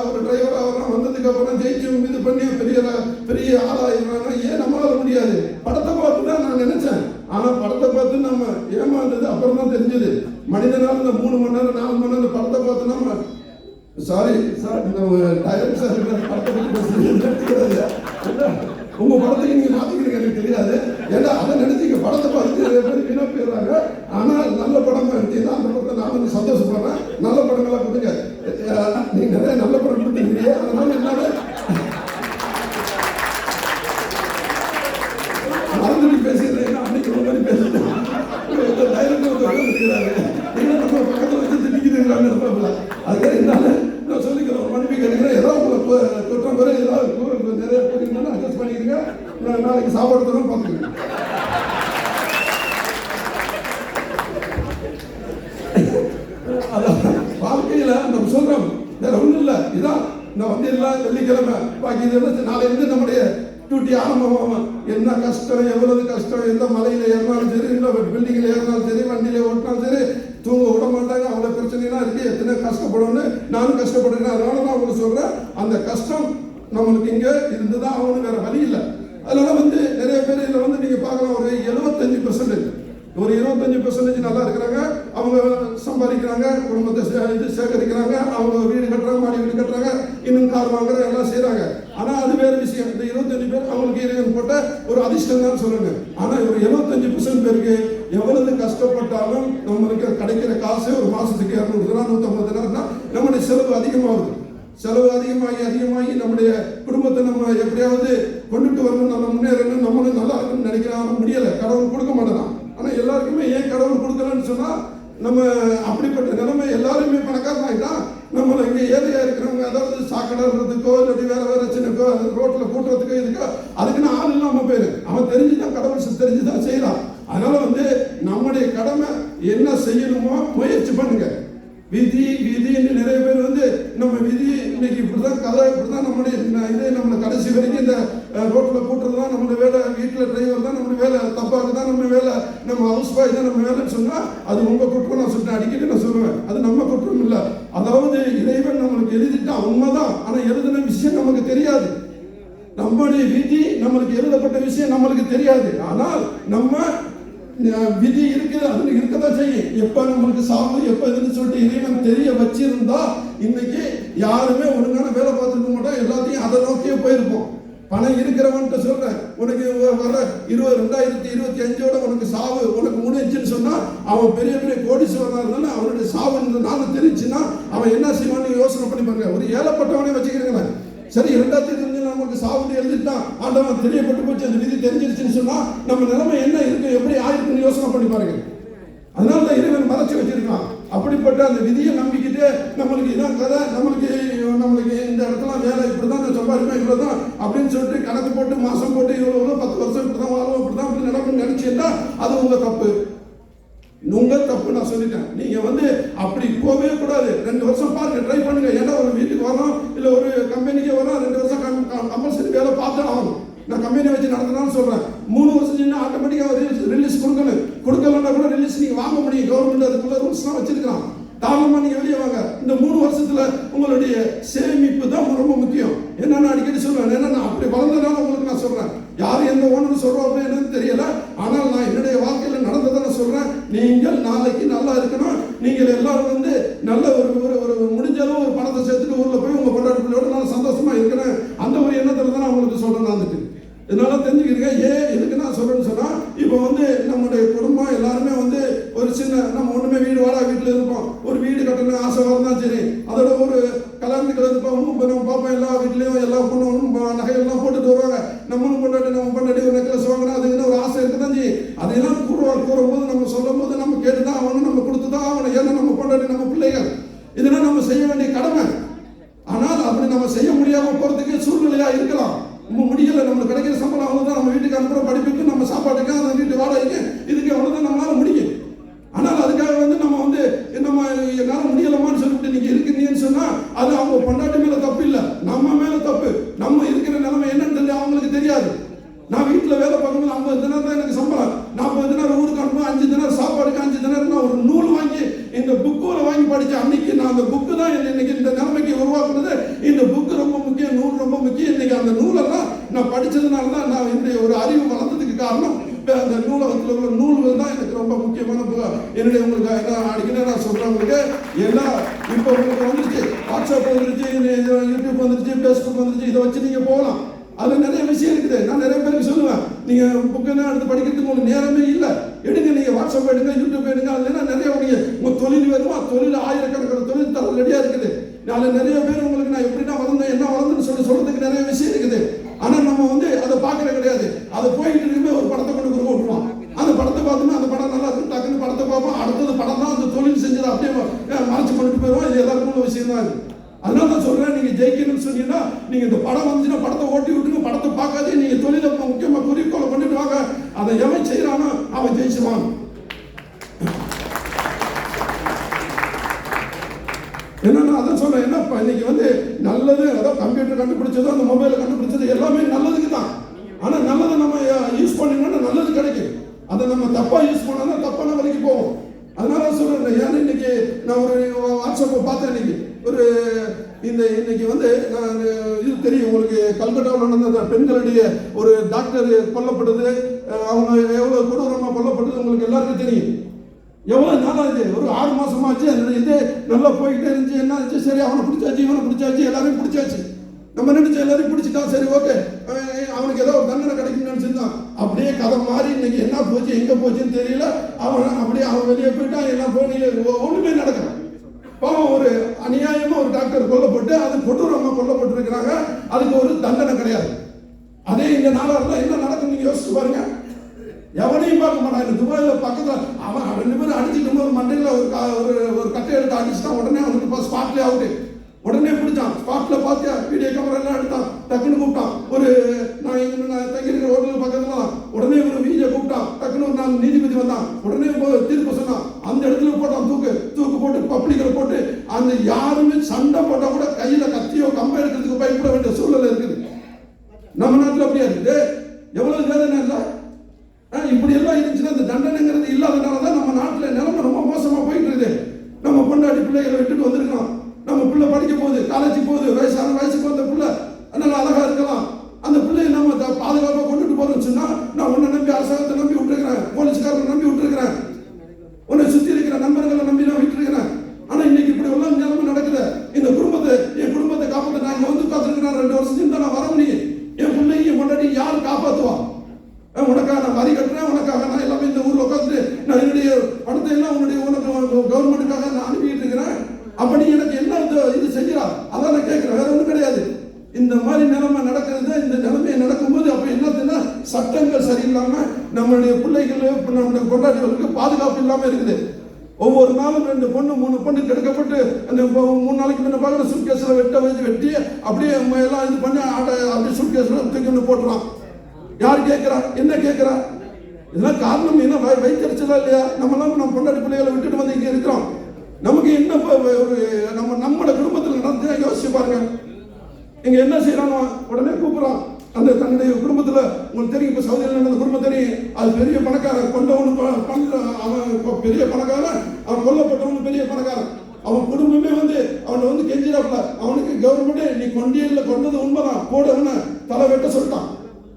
ஒரு டிரைவரா வர்றான், வந்ததுக்கு அப்புறம் ஜெயிச்சு இது பண்ணி பெரிய ஆளாயிடுறாங்க. ஏன் நம்மளால முடியாது? படத்தை பார்த்து தான் நான் நினைச்சேன். ஆனா படத்தை பார்த்து நம்ம ஏமாந்தது அப்புறம் தான் தெரிஞ்சது. மனிதனால இந்த 3 மணி நேரம் 4 மணி நேரம் படத்தை பார்த்து நம்ம சாரி சார், டைரக்டர் சார் படத்தை பற்றி உங்க படத்துக்கு நீங்க மாத்திக்கிறீங்க எனக்கு தெரியாது. ஏன்னா அதை நினைச்சீங்க படத்தை பார்த்து நிறைய பேர் வீணா போயிடுறாங்க. ஆனால் நல்ல படம் எடுத்தீங்கன்னா அந்த படத்தை நான் வந்து சந்தோஷப்படுறேன். நல்ல படங்களா கொடுங்க. நீங்க நிறைய நல்ல படம் கொடுத்தீங்க. அதனால என்னால மறந்துட்டு பேசுறேன். அன்னைக்கு ஒரு மாதிரி பேசுறேன். டைரக்டர் இருக்கிறாரு, என்ன நம்ம பக்கத்தில் வச்சு திட்டிக்கிறாங்க. அதுக்காக என்னால நான் சொல்லிக்கிறேன், ஒரு மன்னிப்பு கேட்கிறேன். ஏதாவது உங்களை குற்றம் வர ஏதாவது நிறைய போறீங்கன்னா அட்ஜஸ்ட் பண்ணிக்கிறீங்க. நாளைக்கு சாப்பாடு தரோம் பார்த்துக்கிறேன். வாழ்க்கையில நம்ம சொல்றோம் வேற ஒண்ணும் இல்லை. இதான் நான் வந்து எல்லாம் வெள்ளிக்கிழமை பாக்கி நாளையிலிருந்து நம்முடைய டியூட்டி ஆரம்பமாகும். என்ன கஷ்டம், எவ்வளவு கஷ்டம், எந்த மலையில ஏறினாலும் சரி, இந்த பில்டிங்ல ஏறினாலும் சரி, வண்டியில ஓட்டினாலும் சரி, தூங்க விட மாட்டாங்க. அவ்வளவு பிரச்சனைலாம் இருக்கு. எத்தனை கஷ்டப்படணும்னு நானும் கஷ்டப்படுறேன். அதனால நான் உங்களுக்கு சொல்றேன், அந்த கஷ்டம் நம்மளுக்கு இங்க இருந்துதான் அவனு வேற வழி இல்லை. அதனால வந்து நிறைய பேர் இதுல வந்து நீங்க பார்க்கலாம், ஒரு 75% ஒரு 25% நல்லா இருக்கிறாங்க. அவங்க சம்பாதிக்கிறாங்க, குடும்பத்தை சேகரிக்கிறாங்க, அவங்க வீடு கட்டுறாங்க, மாடி வீடு கட்டுறாங்க, இன்னும் கார் வாங்குற எல்லாம் செய்யறாங்க. ஆனா அது வேற விஷயம். இந்த 25 பேர் அவங்களுக்கு இறைவன் போட்ட ஒரு அதிர்ஷ்டம் தான் சொல்லுங்க. ஆனா ஒரு 75% பேருக்கு எவ்வளவு கஷ்டப்பட்டாலும் நம்மளுக்கு கிடைக்கிற காசு ஒரு மாசத்துக்கு 200 தினம் 150 தினம்னா நம்முடைய செலவு அதிகமாகுது. செலவு அதிகமாகி நம்முடைய குடும்பத்தை நம்ம எப்படியாவது கொண்டுட்டு வரணும், நம்ம முன்னேறணும், நம்மளும் நல்லா இருக்குன்னு நினைக்கிறாங்க. முடியல, கடவுள் கொடுக்க மாட்டேறான். ஆனா எல்லாருக்குமே ஏன் கடவுள் கொடுக்கலன்னு சொன்னா, நம்ம அப்படிப்பட்ட நிலைமை எல்லாருமே பணக்காரன் ஆகிட்டான். நம்ம இங்க ஏழையா இருக்கிறவங்க, அதாவது சாக்கடைறதுக்கோ இல்லாட்டி வேற சின்னக்கோ ரோட்ல கூட்டுறதுக்கோ இதுக்கோ அதுக்குன்னு ஆள் இல்லாம போயிரு. அவன் தெரிஞ்சுதான், கடவுள் தெரிஞ்சுதான் செய்யறான். அதனால வந்து நம்முடைய கடமை என்ன செய்யணுமோ முயற்சி பண்ணுங்க. விதி விதின்னு நிறைய பேர் வந்து நம்ம விதி இன்னைக்கு இப்படிதான் கதை, இப்படிதான் நம்முடைய இதே நம்மளை கடைசி வரைக்கும் இந்த ரோட்ல கூட்டுறது தான் நம்மளுடைய வேலை, வீட்டில் டிரைவர் தான் நம்மளுடைய வேலை, தப்பாக்கு தான் நம்ம வேலை, நம்ம ஹவுஸ் பாய் தான் நம்ம வேலைன்னு சொன்னா அது உங்க குற்றம். நான் சொல்லிட்டேன், அடிக்கடி நான் சொல்லுவேன், அது நம்ம குற்றம் இல்லை. அதாவது இறைவன் நம்மளுக்கு எழுதிட்டான் உண்மைதான். ஆனா எழுதின விஷயம் நமக்கு தெரியாது. நம்முடைய விதி நம்மளுக்கு எழுதப்பட்ட விஷயம் நம்மளுக்கு தெரியாது. ஆனால் நம்ம விதி இருக்குது, அது இருக்கதான் செய்யும். எப்ப நம்மளுக்கு சாவு எப்ப இதுன்னு சொல்லிட்டு இறைவன் தெரிய வச்சிருந்தா இன்னைக்கு யாருமே ஒழுங்கான வேலை பார்த்துருக்க மாட்டோம். எல்லாத்தையும் அதை நோக்கியே போயிருப்போம். பணம் இருக்கிறவன்ட்டு சொல்றேன், உனக்கு வர 2025 உனக்கு சாவு உனக்கு முடிஞ்சுன்னு சொன்னா அவன் பெரிய பெரிய கோடீஸ்வரனா இருந்தாலும் அவனுடைய சாவு இந்த நாள் தெரிஞ்சுன்னா அவன் என்ன செய்வான்னு யோசனை பண்ணி பாருங்க. ஒரு ஏழைப்பட்டவனே வச்சுக்கிறீங்களா, சரி 2025 நமக்கு சாவுன்னு எழுதிட்டான், ஆண்டவன் தெரியப்பட்டு போச்சு, அந்த விதி தெரிஞ்சிருச்சுன்னு சொன்னா நம்ம நிலைமை என்ன இருக்கு, எப்படி ஆயிருக்குன்னு யோசனை பண்ணி பாருங்க. அதனாலதான் இறைவன் மறைச்சு வச்சிருக்கான். அப்படிப்பட்ட அந்த விதியை நம்பிக்கிட்டு நம்மளுக்கு இதான் கதை, நம்மளுக்கு இந்த இடத்துல வேலை இப்படிதான், நான் சம்பாதிப்பேன் இவ்வளவுதான் அப்படின்னு சொல்லிட்டு கணக்கு போட்டு மாசம் போட்டு இவ்வளவு 10 வருஷம் இப்படிதான் வாழும், இப்படிதான் இப்படி நிலைமை நினைச்சீங்கன்னா அது உங்க தப்பு. உங்க தப்பு நான் சொல்லிட்டேன். நீங்க வந்து அப்படி போகவே கூடாது. 2 வருஷம் பாருங்க, ட்ரை பண்ணுங்க. ஏன்னா ஒரு வீட்டுக்கு வரோம் இல்ல ஒரு கம்பெனிக்கு வரோம், 2 வருஷம் கம்பல்சரி வேலை பார்த்து ஆகணும். நான் கம்பெனி வச்சு நடத்தினான்னு சொல்றேன். 3 வருஷம் ஆட்டோமேட்டிக்கா ரிலீஸ் கொடுக்கலன்னா கூட ரிலீஸ் நீங்க வாங்க முடியும். கவர்மெண்ட் அதுக்குள்ள ரூல்ஸ் தான் வச்சிருக்கான். தாராளமா நீங்க வெளியே வாங்க. இந்த 3 வருஷத்துல உங்களுடைய சேமிப்பு தான் ரொம்ப முக்கியம். என்னன்னு அடிக்கடி சொல்றேன். ஏன்னா நான் அப்படி வளர்ந்ததுனால உங்களுக்கு நான் சொல்றேன். யாரும் எந்த ஒன்று சொல்றோம் அப்படின்னு தெரியல. ஆனால் நான் என்னுடைய வாழ்க்கையில நடந்ததை நான் சொல்றேன். நீங்கள் நாளைக்கு நல்லா இருக்கணும். நீங்கள் எல்லாரும் வந்து நல்ல ஒரு முடிஞ்ச அளவு ஒரு பணத்தை சேர்த்துட்டு ஊர்ல போய் உங்க கொண்டாட்டங்களோட நான் சந்தோஷமா இருக்கிறேன். அந்த ஒரு எண்ணத்துல தான் நான் உங்களுக்கு சொல்றேன். வந்துட்டு இதனால தெரிஞ்சுக்கிறீங்க. ஏன் எதுக்கு நான் சொல்றேன்னு சொன்னா, இப்போ வந்து நம்முடைய குடும்பம் எல்லாருமே வந்து ஒரு சின்ன நம்ம ஒண்ணுமே வீடு வாடகை வீட்டுல இருப்போம். ஒரு வீடு கட்டணும் ஆசை வரதான் சரி, அதோட ஒரு கல்யாணத்துக்கு நம்ம பார்ப்போம். எல்லா வீட்லயும் எல்லா பொண்ணும் நகையெல்லாம் போட்டுட்டு வருவாங்க. நம்மளும் கொண்டாடி ஒரு நெக்லஸ் வாங்கினா அதுக்குன்னு ஒரு ஆசை இருக்குதான் செய்யும். அதையெல்லாம் கூறும்போது நம்ம சொல்லும் போது நம்ம கேட்டுதான் அவனும் நம்ம கொடுத்துதான் அவனை. ஏன்னா நம்ம கொண்டாடி நம்ம பிள்ளைகள் இதெல்லாம் நம்ம செய்ய வேண்டிய கடமை. ஆனால் அப்படி நம்ம செய்ய முடியாம போறதுக்கு சூழ்நிலையா இருக்கலாம். முடியல, நம்மளுக்கு கிடைக்கிற சம்பளம் அவ்வளவுதான், நம்ம வீட்டுக்கு அனுப்புற படிப்புக்கு நம்ம சாப்பாட்டுக்கு அந்த வீட்டு வாடகைக்கு இதுக்கு அவ்வளவுதான் நம்மளால முடியும். ஆனால் அதுக்காக வந்து நம்ம வந்து நம்ம என்னால முடியலமான்னு சொல்லிட்டு நீங்க இருக்கிறீங்கன்னு சொன்னா அது அவங்க பொண்டாட்டி மேல தப்பு இல்லை, நம்ம மேல தப்பு. நம்ம இருக்கிற நிலைமை என்னன்னு தெரியல, அவங்களுக்கு தெரியாது. நான் வீட்டுல வேலை பார்க்கும்போது 50 தினம் தான் எனக்கு சம்பளம். 40 தினம் ஊருக்கு அனுப்பும், 5 தினம் சாப்பாடுக்கு, 5 தினம் ஒரு அந்த நூலெல்லாம் நான் படிச்சதுனால தான் நான் என்னுடைய ஒரு அறிவு வளர்ந்ததுக்கு காரணம் அந்த நூலகத்தில் உள்ள நூல்கள் தான் எனக்கு ரொம்ப முக்கியமான என்னுடைய உங்களுக்கு அடிக்கடி நான் சொல்றேன் உங்களுக்கு எல்லாம் இப்போ உங்களுக்கு வந்துருச்சு, வாட்ஸ்அப் வந்துருச்சு, யூடியூப் வந்துருச்சு, ஃபேஸ்புக் வந்துருச்சு, இதை வச்சு நீங்க போகலாம். அதுல நிறைய விஷயம் இருக்குது. நான் நிறைய பேருக்கு சொல்லுவேன், நீங்க புக்கெல்லாம் எடுத்து படிக்கிறதுக்கு உங்களுக்கு நேரமே இல்லை, எடுங்க, நீங்க வாட்ஸ்அப் எடுங்க, யூடியூப் எடுங்க. அதுல நிறைய உங்க தொழில் வருமா, தொழில் ஆயிரக்கணக்கான தொழில் தர ரெடியா இருக்குது. அதில் நிறைய பேர் உங்களுக்கு நான் எப்படின்னா வளர்ந்தேன், என்ன வளர்ந்துன்னு சொல்றதுக்கு நிறைய விஷயம் இருக்குது. ஆனா நம்ம வந்து அதை பார்க்கறது கிடையாது. அதை போயிட்டு இருக்குமே ஒரு படத்தை கொண்டு விட்டுருவோம். அந்த படத்தை பார்த்தோம்னா அந்த படம் நல்லா இருக்கு, டக்குன்னு படத்தை பார்ப்போம், அடுத்தது படம் தான் அந்த தொழில் செஞ்சதை அப்படியே மறைச்சு கொண்டு போயிடுவோம். இது எல்லாருக்கும் உள்ள விஷயம் தான் இது. அதனால நான் சொல்றேன், நீங்க ஜெயிக்கணும்னு சொன்னீங்கன்னா நீங்க இந்த படம் வந்துச்சுன்னா படத்தை ஓட்டி விட்டுங்க, படத்தை பார்க்காதே நீங்க தொழிலை முக்கியமா குறிக்கோளை பண்ணிட்டு வாங்க. அதை எவன் செய்யறானோ அவன் ஜெயிச்சுவான். என்னன்னா அதான் சொல்றேன், என்னப்பா இன்னைக்கு வந்து நல்லது, அதாவது கம்ப்யூட்டர் கண்டுபிடிச்சது, அந்த மொபைலை கண்டுபிடிச்சது எல்லாமே நல்லதுக்கு தான். ஆனா நல்லதை நம்ம யூஸ் பண்ணினோம்னா நல்லது கிடைக்கும். அதை நம்ம தப்பா யூஸ் பண்ணா தப்பான வழிக்கு போவோம். அதனால சொல்றேன், ஏன்னா இன்னைக்கு நான் ஒரு வாட்ஸ்அப்பை பார்த்தேன். இன்னைக்கு ஒரு இன்னைக்கு வந்து நான் இது தெரியும் உங்களுக்கு, கல்கட்டாவில் நடந்த பெண்களுடைய ஒரு டாக்டர் கொல்லப்பட்டது, அவங்க எவ்வளவு கொடூரமா கொல்லப்பட்டது உங்களுக்கு எல்லாருக்கும் தெரியும். எவ்வளவு நாளாச்சு, ஒரு 6 மாசமாச்சு. இது நல்லா போயிட்டே இருந்துச்சு. என்ன ஆச்சு, சரி அவனை பிடிச்சாச்சு, இவனை பிடிச்சாச்சு, எல்லாரையும் பிடிச்சாச்சு. நம்ம நினைச்ச எல்லாரையும் பிடிச்சிட்டா, சரி ஓகே அவனுக்கு ஏதோ ஒரு தண்டனை கிடைக்கும்னு நினைச்சிருந்தான். அப்படியே கதை மாறி இன்னைக்கு என்ன போச்சு, எங்க போச்சுன்னு தெரியல. அவன் வெளியே போயிட்டான், எல்லாம் போய் ஒண்ணுமே நடக்கல. பாவம், ஒரு அநியாயமா ஒரு டாக்டர் கொல்லப்பட்டு, அது கொடூரமா கொல்லப்பட்டு இருக்கிறாங்க. அதுக்கு ஒரு தண்டனை கிடையாது. அதே இந்த நாளாக என்ன நடக்கும் நீங்க யோசிச்சு பாருங்க. எவனையும் பார்க்க மாட்டான். துபாயில பக்கத்துல அவன் 2 பேரும் அடிச்சுட்டு ஒரு மண்டையில ஒரு கட்டை எடுத்து அடிச்சுட்டான். உடனே அவனுக்கு ஸ்பாட்லேயே அவுட்டு. உடனே பிடிச்சான், ஸ்பாட்ல பார்த்து வீடியோ கேமரா எல்லாம் எடுத்தான், டக்குன்னு கூப்பிட்டான். ஒரு நான் தங்கி இருக்கிற ஹோட்டல் பக்கத்துல உடனே ஒரு வீடியோ கூப்பிட்டான். டக்குன்னு ஒரு 4 நீதிபதி வந்தான். உடனே தீர்ப்பு சொன்னான். அந்த இடத்துல போட்டான், தூக்கு போட்டு பப்ளிக்ல போட்டு. அந்த யாருமே சண்டை போட்டா கூட கையில கத்தியோ கம்பை எடுக்கிறதுக்கு பயப்பட வேண்டிய சூழ்நிலை இருக்குது. நம்ம நாட்டில் அப்படியா இருக்குது. எவ்வளவு வேதனை இல்லை. இப்படி எல்லாம் இருந்துச்சுன்னா இந்த தண்டனைங்கிறது இல்லாதனாலதான் நம்ம நாட்டுல நிலைமை ரொம்ப மோசமா போயிட்டு இருக்குது. நம்ம பொண்டாட்டி பிள்ளைகளை விட்டுட்டு வந்திருக்கோம். நம்ம பிள்ளை படிக்க போகுது, காலேஜ் போகுது, வயசுக்கு வந்த பிள்ளை நல்லா அழகா இருக்கலாம். அந்த பிள்ளையை நம்ம பாதுகாப்பா கொண்டுட்டு போறோம்னு சொன்னா, நான் உன்னை நம்பி அரசாங்கத்தை நம்பி விட்டுருக்கிறேன், போலீஸ்காரனை நம்பி விட்டுருக்கிறேன், உன்னை சுத்தி இருக்கிற நண்பர்களை நம்பி நான் விட்டுருக்கிறேன். ஆனா இன்னைக்கு இப்படி எல்லாம் நிலைமை நடக்குது. இந்த என் குடும்பத்தை காப்பாற்ற நான் இங்க வந்து காத்திருக்கிறேன். 2 வருஷத்துக்கு தான் நான் வர முடியும். என் பிள்ளைங்க என் பொண்டாட்டி யார் காப்பாத்துவா? உனக்காக நான் வரி கட்டுறேன், உனக்காக நான் எல்லாமே இந்த ஊர்ல உட்காந்து நான் என்னுடைய பணத்தை எல்லாம் உனக்கு கவர்மெண்ட்டுக்காக நான் அனுப்பிட்டு இருக்கிறேன். அப்ப நீ எனக்கு என்ன இது செய்கிறா? அதான் நான் கேட்கிறேன், வேற ஒன்றும் கிடையாது. இந்த மாதிரி நிலைமை நடக்கிறது. இந்த நிலைமை நடக்கும்போது அப்ப என்னதுன்னா, சட்டங்கள் சரியில்லாம நம்மளுடைய பிள்ளைகள், நம்மளுடைய கொண்டாட்டிகளுக்கு பாதுகாப்பு இல்லாம இருக்குது. ஒவ்வொரு நாளும் 2 பொண்ணு 3 பொண்ணு கெடுக்கப்பட்டு அந்த 3 நாளைக்கு முன்ன பார்க்குற சூட்கேஸ்ல வெட்டி அப்படியே எல்லாம் இது பண்ணி அப்படியே சூட்கேஸ்ல தூக்கி போட்டுருவான். யார் கேட்கிறா, என்ன கேட்கிறா? இதெல்லாம் காரணம் என்ன? வைத்தறிச்சலா இல்லையா? நம்ம பொண்டாட்டி பிள்ளைகளை விட்டுட்டு வந்து இங்க இருக்கிறோம். நமக்கு என்ன ஒரு நம்மளோட குடும்பத்தில் நடந்து யோசிச்சு பாருங்க. இங்க என்ன செய்யறானோ உடனே கூப்பிடுறான். அந்த தன்னுடைய குடும்பத்துல உங்களுக்கு தெரியும், இப்ப சவுதியில் நடந்த குடும்பம் தெரியும். அது பெரிய பணக்காரன், அவன் பெரிய பணக்காரன், அவன் கொல்லப்பட்டவனு பெரிய பணக்காரன். அவன் குடும்பமே வந்து அவனை வந்து கெஞ்சிடாப்ல. அவனுக்கு கவர்மெண்டே நீ கொண்டியல்ல கொண்டது உண்மைதான், போடவன தலை வெட்ட சொல்லிட்டான்.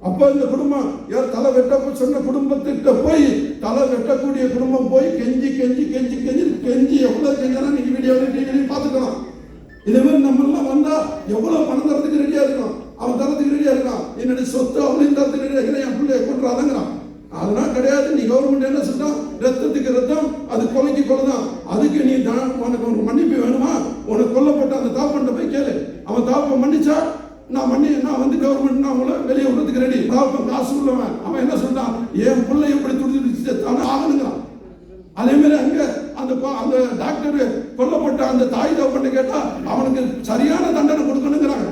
அப்ப இந்த குடும்பம் யார் தலை வெட்ட சொன்ன குடும்பத்திட்ட போய் தலை வெட்டக்கூடிய குடும்பம் போய் கெஞ்சி எவ்வளவு கெஞ்சனா நீங்க வீடியோவில் டிவிலையும் பார்த்துக்கலாம். இதே மாதிரி நம்ம எல்லாம் வந்தா எவ்வளவு பணம் தரத்துக்கு ரெடியா இருக்கான், அவன் தரத்துக்கு ரெடியா இருக்கான். என்னுடைய சொத்து அவனையும் தரத்துக்கு ரெடியா இருக்கிறேன், என் பிள்ளைய கொண்டாதாங்கிறான். அதெல்லாம் கிடையாது. நீ கவர்மெண்ட் என்ன சொல்றான், ரத்தத்துக்கு ரத்தம், அது கொலைக்கு கொலைதான். அதுக்கு நீ உனக்கு ஒரு மன்னிப்பு வேணுமா? உனக்கு கொல்லப்பட்ட அந்த தாப்பன்ட்ட போய் கேளு. அவன் தாப்பை மன்னிச்சா நான் வந்து கவர்மெண்ட் நான் உங்களை வெளியே விடுறதுக்கு ரெடி. தாப்பன் காசு உள்ளவன். அவன் என்ன சொல்றான், என் பிள்ளை எப்படி துடிச்சு ஆகணுங்கிறான். அதே மாதிரி அங்க அந்த டாக்டர் கொல்லப்பட்ட அந்த தாய் தகப்பன் கேட்டா அவனுக்கு சரியான தண்டனை கொடுக்கணுங்கிறாங்க.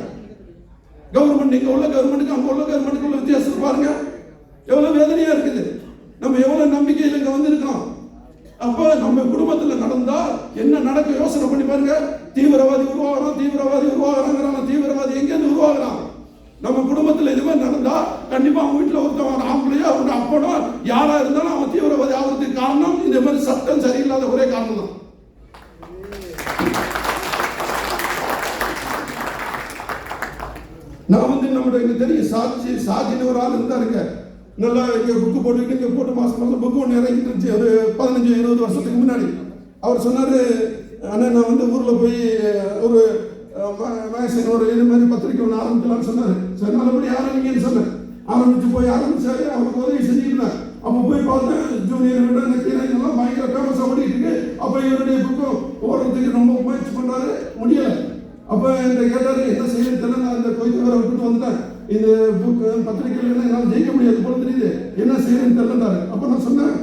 கவர்மெண்ட் இங்க உள்ள கவர்மெண்ட்டுக்கு அங்க உள்ள கவர்மெண்ட்டுக்கு உள்ள வித்தியாசம் பாருங்க. எவ்வளவு வேதனையா இருக்குது. நம்ம எவ்வளவு நம்பிக்கையில் இங்க வந்திருக்கோம். அப்ப நம்ம குடும்பத்துல நடந்தா என்ன நடக்க யோசனை பண்ணி பாருங்க. தீவிரவாதி உருவாகிறான், தீவிரவாதி எங்க இருந்து உருவாகிறான்? நம்ம குடும்பத்துல எதுவுமே நடந்தா கண்டிப்பா அவங்க வீட்டுல ஒருத்தவன் ஆம்பளையோ அவங்க அப்பனோ யாரா இருந்தாலும் அவன் தீவிரவாதி ஆகிறதுக்கு காரணம் இந்த மாதிரி சட்டம் சரியில்லாத ஒரே காரணம் தான். நான் வந்து நம்மகிட்ட எனக்கு தெரியும் சாட்சின்னு ஒரு ஆள் இருந்தாருங்க. நல்லா இங்கே புக்கு போட்டுக்கிட்டு இங்கே போட்டு மாதம் புக்கு ஒன்று இறங்கிட்டு இருந்துச்சு. ஒரு 15-20 வருஷத்துக்கு முன்னாடி அவர் சொன்னார், ஆனால் நான் வந்து ஊரில் போய் ஒரு மேக்சின் ஒரு இது மாதிரி பத்திரிக்கை ஒன்று ஆரம்பிக்கலாம்னு சொன்னார். சரி, நல்லபடி ஆரம்பிங்கன்னு சொன்னேன். ஆரம்பிச்சாரு. அவருக்கு உதவி செஞ்சுருந்தேன். அப்போ போய் பார்த்தேன், ஜூனியர் விட இந்த கீரைங்கெல்லாம் பயங்கர ஃபேமஸாக ஓடிட்டு இருக்கு. அப்போ இவருடைய புக்கும் ஓடுறதுக்கு ரொம்ப முயற்சி பண்ணுறாரு, முடியலை. அப்போ என்கிட்ட கேட்டார், என்ன செய்யறது தெரியல, நான் இந்த கோயத்தவரை விட்டுட்டு வந்துட்டேன், இந்த புக்கு பத்திரிகையில் என்னால் ஜெயிக்க முடியாது போல தெரியுது, என்ன செய்யறதுன்னு தெரியலன்றாரு. அப்போ நான் சொன்னேன்,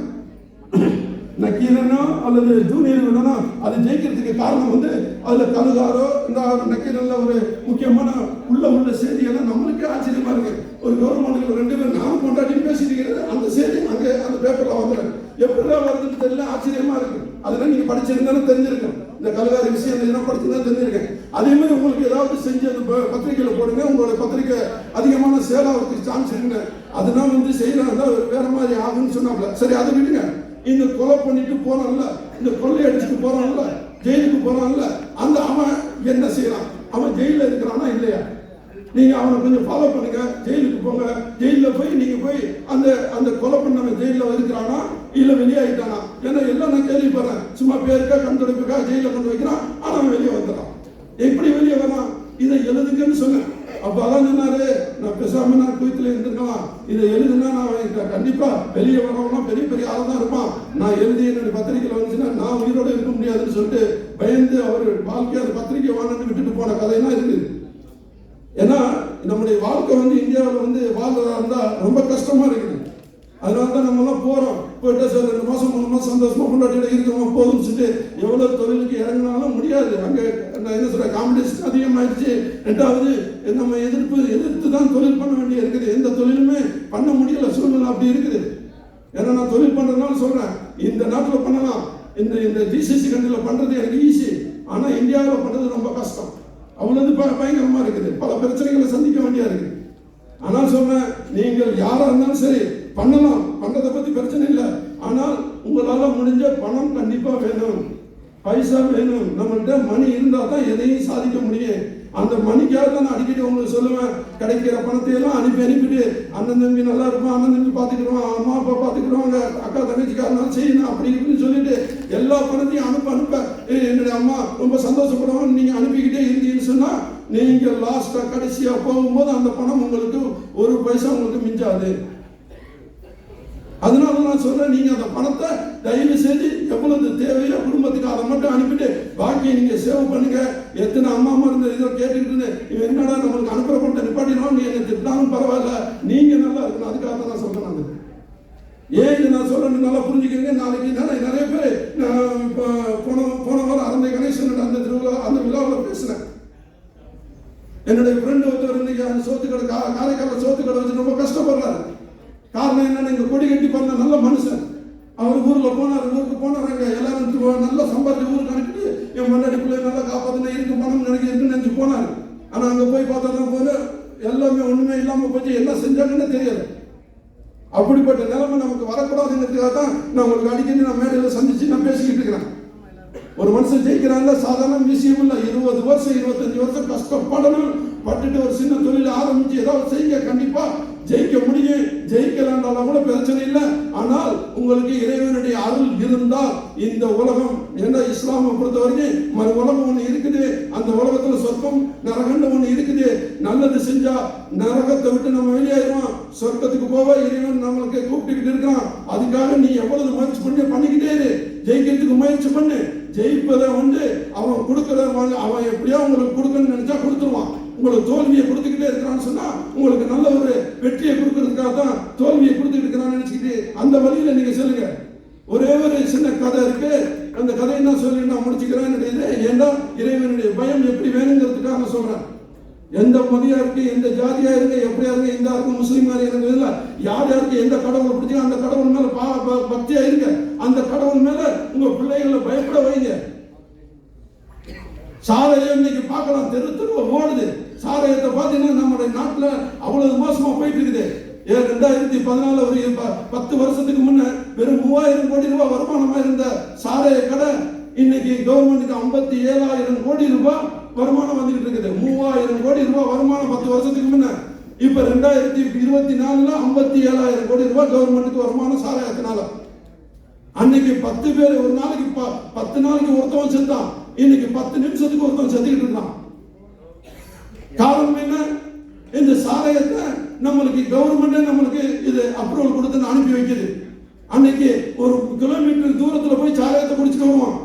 நக்கீரனோ அல்லது ஜூனியர் விடனோ அது ஜெயிக்கிறதுக்கு காரணம் வந்து அதில் கழுகாரோ இந்த நக்கீரனில் ஒரு முக்கியமான உள்ள செய்தியெல்லாம் நம்மளுக்கே ஆச்சரியமா இருக்கு. ஒரு கவர்மெண்ட்ல 2 பேர் நானும் கொண்டாடின்னு பேசிட்டு இருக்கிறது, அந்த செய்தி அங்கே அந்த பேப்பர்ல வந்துடும். எப்படிதான் வருதுன்னு தெரியல, ஆச்சரியமா இருக்கு. அதெல்லாம் நீங்க படிச்சிருந்தாலும் தெரிஞ்சிருக்கேன். இந்த கழுகாரி விஷயம் இதெல்லாம் படிச்சிருந்தா தெரிஞ்சிருக்கேன். அதே மாதிரி உங்களுக்கு ஏதாவது செஞ்சு அந்த பத்திரிகையில் போடுங்க, உங்களோட பத்திரிகை அதிகமான சேலாவதுக்கு சான்ஸ் இருக்குங்க. அதனால வந்து செய்யறாங்க வேற மாதிரி ஆகுன்னு சொன்னாப்ல. சரி, அதை விடுங்க. இந்த கொலை பண்ணிட்டு போறான்ல, இந்த கொள்ளை அடிச்சுட்டு போறான்ல, ஜெயிலுக்கு போறான்ல, அந்த அவன் என்ன செய்யறான்? அவன் ஜெயில இருக்கிறானா இல்லையா? நீங்க அவனை கொஞ்சம் ஃபாலோ பண்ணுங்க. ஜெயிலுக்கு போங்க. ஜெயில போய் நீங்க போய் அந்த கொலை பண்ணவன் ஜெயில இருக்கிறானா இல்ல வெளியாயிட்டானா? ஏன்னா எல்லாம் நான் கேள்விப்படுறேன், சும்மா பேருக்கா கண் துடைப்புக்கா ஜெயில கொண்டு வைக்கிறான், ஆனா அவன் வெளியே வந்துடுறான். எப்படி வெளியே வரான்? இதை எழுதுங்கன்னு சொன்னேன். அப்ப அதான் சொன்னாரு, நான் பேசாம நான் குயத்துல இருந்திருக்கலாம், இதை எழுதுனா நான் கண்டிப்பா வெளியே வரவனா பெரிய பெரிய ஆளா தான் இருப்பான், நான் எழுதி என்னுடைய பத்திரிகையில் வந்துச்சுன்னா நான் உயிரோட இருக்க முடியாதுன்னு சொல்லிட்டு பயந்து அவர் வாழ்க்கை அந்த பத்திரிகை வாங்கன்னு விட்டுட்டு போன கதையெல்லாம் இருக்குது. ஏன்னா நம்முடைய வாழ்க்கை வந்து இந்தியாவில் வந்து வாழ்றதா இருந்தா ரொம்ப கஷ்டமா இருக்குது. அதனால தான் நம்ம எல்லாம் போறோம். போயிட்டு சார் 2 மாசம் 3 மாசம் சந்தோஷமா கொண்டாடிட்டு இருக்கிறோம் போதும்னு சொல்லிட்டு எவ்வளவு தொழிலுக்கு இறங்கினாலும் முடியாது. அங்க என்ன சொல்ற காம்படிஷன் அதிகமாயிடுச்சு. 2வது நம்ம எதிர்த்து தான் தொழில் பண்ண வேண்டிய இருக்குது. எந்த தொழிலுமே பண்ண முடியல, சூழ்நிலை அப்படி இருக்குது. ஏன்னா நான் தொழில் பண்றதுனால சொல்றேன், இந்த நாட்டில் பண்ணலாம், இந்த ஜிசிசி கண்ட்ரியில் பண்றது எனக்கு ஈஸி. ஆனா இந்தியாவில் பண்றது ரொம்ப கஷ்டம். அவ்வளவு பயங்கரமா இருக்குது. பல பிரச்சனைகளை சந்திக்க வேண்டியா இருக்கு. ஆனால் சொன்னேன், நீங்கள் யாரா இருந்தாலும் சரி பண்ணலாம், பண்றதை பத்தி பிரச்சனை இல்லை. ஆனால் உங்களால முடிஞ்ச பணம் கண்டிப்பா வேணும், பைசா வேணும். நம்மள்கிட்ட மணி இருந்தா தான் எதையும் சாதிக்க முடியும். அந்த மணிக்காக தான் நான் அடிக்கடி உங்களுக்கு சொல்லுவேன், கிடைக்கிற பணத்தை எல்லாம் அனுப்பிட்டு அண்ணன் தம்பி நல்லா இருப்பான், அண்ணன் தம்பி பார்த்துக்கிடுவான், அம்மா அப்பா பார்த்துக்கிடுவாங்க, அக்கா தங்கச்சிக்காரனாலும் செய்யணும் அப்படி இப்படின்னு சொல்லிட்டு எல்லா பணத்தையும் அனுப்ப என்னுடைய அம்மா ரொம்ப சந்தோஷப்படுவாங்க. நீங்க அனுப்பிக்கிட்டே இருந்தீங்கன்னு சொன்னா நீங்க லாஸ்டா கடைசியா போகும்போது அந்த பணம் உங்களுக்கு 1 பைசா உங்களுக்கு மிஞ்சாது. அதனால நான் சொல்றேன், நீங்க அந்த பணத்தை தயவு செய்து எவ்வளவு தேவையோ குடும்பத்துக்கு அதை மட்டும் அனுப்பிட்டு பாக்கியை நீங்க சேவ் பண்ணுங்க. எத்தனை அம்மா இருந்த இதை கேட்டுக்கிட்டு இவன் என்னடா நம்மளுக்கு அனுப்புற பணத்தை நிப்பாட்டினோம், நீ என்ன திட்டாலும் பரவாயில்ல, நீங்க நல்லா இருக்கணும். அதுக்காக தான் நான் சொல்றேன். நான் ஏன் இது நான் சொல்றேன் நல்லா புரிஞ்சுக்கிறீங்க. நாளைக்கு நிறைய பேர் இப்போ போன வாரம் அரந்தை கணேசன் அந்த திருவிழா அந்த விழாவில் பேசினேன். என்னுடைய ஃப்ரெண்டு ஒருத்தர் இன்னைக்கு அந்த சோத்து கடை காரைக்கால சோத்து கடை வச்சு ரொம்ப கஷ்டப்படுறாரு. காரணம் என்னன்னா, இங்க கொடி கட்டி பிறந்த நல்ல மனுஷன். அவர் ஊருக்கு போனாருங்க, எல்லாரும் நல்லா சம்பாதிச்சு ஊருக்கு அனுப்பிட்டு என் முன்னாடி பிள்ளை நல்லா காப்பாத்தினா இருக்கு பணம் நினைச்சு போனாரு. ஆனா அங்க போய் பார்த்தா தான் போது எல்லாமே ஒண்ணுமே இல்லாம போச்சு, என்ன செஞ்சாங்கன்னு தெரியாது. அப்படிப்பட்ட நிலைமை நமக்கு வரக்கூடாதுங்கிறதுக்காக தான் நான் உங்களுக்கு அடிக்கடி நான் மேடையில் சந்திச்சு நான் பேசிக்கிட்டு இருக்கிறேன். ஒரு மனுஷன் ஜெயிக்கிறாங்க சாதாரண விஷயம் இல்லை. 20 வருஷம் 25 வருஷம் கஷ்டப்படணும், பட்டுட்டு ஒரு சின்ன தொழில் ஆரம்பிச்சு ஏதாவது செய்ய, கண்டிப்பா ஜெயிக்க முடியும். ஜெயிக்கலான்றாலும் கூட பிரச்சனை இல்லை. ஆனால் உங்களுக்கு இறைவனுடைய அருள் இருந்தால் இந்த உலகம் என்ன இஸ்லாமை பொறுத்தவரைக்கும் மறு உலகம் ஒண்ணு இருக்குது. அந்த உலகத்துல சொர்க்கம் நரகண்டு ஒண்ணு இருக்குது. நல்லது செஞ்சா நரகத்தை விட்டு நம்ம வெளியாயிருவோம், சொர்க்கத்துக்கு போக இறைவன் நம்மளுக்கு கூப்பிட்டுக்கிட்டு இருக்கிறான். அதுக்காக நீ எவ்வளவு முயற்சி பண்ணிக்கிட்டே இரு, ஜெயிக்கிறதுக்கு முயற்சி பண்ணு. ஜெயிப்பதை வந்து அவன் கொடுக்கற அவன் எப்படியா உங்களுக்கு கொடுக்கணும்னு நினைச்சா கொடுத்துருவான். உங்களுக்கு தோல்வியை கொடுத்துக்கிட்டே இருக்கிறான்னு சொன்னா உங்களுக்கு நல்ல ஒரு வெற்றியை கொடுக்கறதுக்காக தான் தோல்வியை கொடுத்துக்கிட்டு இருக்கிறான்னு நினைச்சுக்கிட்டு அந்த வழியில நீங்க சொல்லுங்க. ஒரே ஒரு சின்ன கதை இருக்கு, அந்த கதையை நான் சொல்லி நான் முடிச்சுக்கிறேன். ஏன்னா இறைவனுடைய பயம் எப்படி வேணுங்கிறதுக்காக நான் சொல்றேன். எந்த மொழியா இருக்கு, எந்த ஜாதியா இருக்கு, எப்படியா இருக்கு, இந்த இருக்கு முஸ்லீமா இருக்கு, இல்ல யார் யாருக்கு எந்த கடவுளை பிடிச்சி அந்த கடவுள் மேல பக்தியா இருங்க. அந்த கடவுள் மேல உங்க பிள்ளைகளை பயப்பட வைங்க. சாலையை இன்னைக்கு பார்க்கலாம், தெரு ஓடுது. சாலையத்தை பார்த்தீங்கன்னா நம்முடைய நாட்டில் அவ்வளவு மோசமா போயிட்டு இருக்குது. 2014 ஒரு 10 வருஷத்துக்கு முன்ன வெறும் 3000 கோடி ரூபாய் வருமானமா இருந்த சாலைய கடை இன்னைக்கு கவர்மெண்ட்டுக்கு 57,000 கோடி ரூபாய் வருமானம் வந்துகிட்டு இருக்குது. 3000 கோடி ரூபாய் வருமானம் 10 வருஷத்துக்கு முன்ன. இப்ப 2024 57,000 கோடி ரூபாய் கவர்மெண்ட்டுக்கு வருமானம் சாராயத்தினால. அன்னைக்கு 10 பேர் ஒரு நாளைக்கு 10 நாளைக்கு ஒருத்தவன் செத்தான். இன்னைக்கு 10 நிமிஷத்துக்கு ஒருத்தவன் செத்துக்கிட்டு இருக்கான். காரணம் என்ன? இந்த சாராயத்தை நம்மளுக்கு கவர்மெண்ட் நம்மளுக்கு இது அப்ரூவல் கொடுத்து அனுப்பி வைக்குது. அன்னைக்கு 1 கிலோமீட்டர் தூரத்துல போய் சாராயத்தை குடிச்சுட்டு வருவோம்.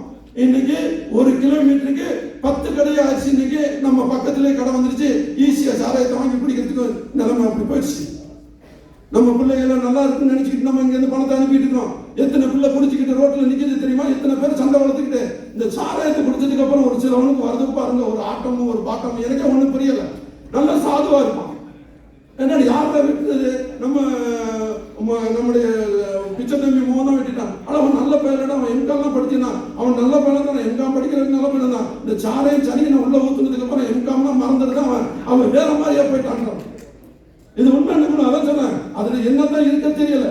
இன்னைக்கு 1 கிலோமீட்டருக்கு 10 கடை ஆச்சு. இன்னைக்கு நம்ம பக்கத்திலே கடை வந்துருச்சு. ஈஸியா சாராயத்தை வாங்கி குடிக்கிறதுக்கு நிலைமை அப்படி போயிடுச்சு. நம்ம பிள்ளைகள் நல்லா இருக்குன்னு நினைச்சுக்கிட்டு நம்ம இங்க இருந்து பணத்தை அனுப்பிட்டு இருக்கோம். எத்தனை பிள்ளை குடிச்சுக்கிட்டு ரோட்ல நிக்கிறது தெரியுமா? எத்தனை பேர் சண்டை வளர்த்துக்கிட்டு இந்த சாராயத்தை குடிச்சதுக்கு அப்புறம் ஒரு சிலவனுக்கு வருது பாருங்க, ஒரு ஆட்டமும் ஒரு பாட்டமும். எனக்கே ஒண்ணும் புரியல. நல்லா சாதுவா இருப்பான். என்னடி யாரை விட்டுறது? நம்முடைய பிச்சை தம்பி மோகனா விட்டுட்டான். ஆனா அவன் நல்ல பையன், அவன் எம்காம் படிச்சினான். அவன் நல்ல பையன் தான். எம்காம் படிக்கிறதுக்கு நல்ல பையன் தான். இந்த சாரையும் சனியை உள்ள ஊத்துனதுக்கு அப்புறம் எம்காம்லாம் மறந்துட்டு அவன் வேற மாதிரியா போயிட்டான். இது உண்மை. என்ன அதான் சொன்னேன், அதுல என்னதான் இருக்க தெரியல.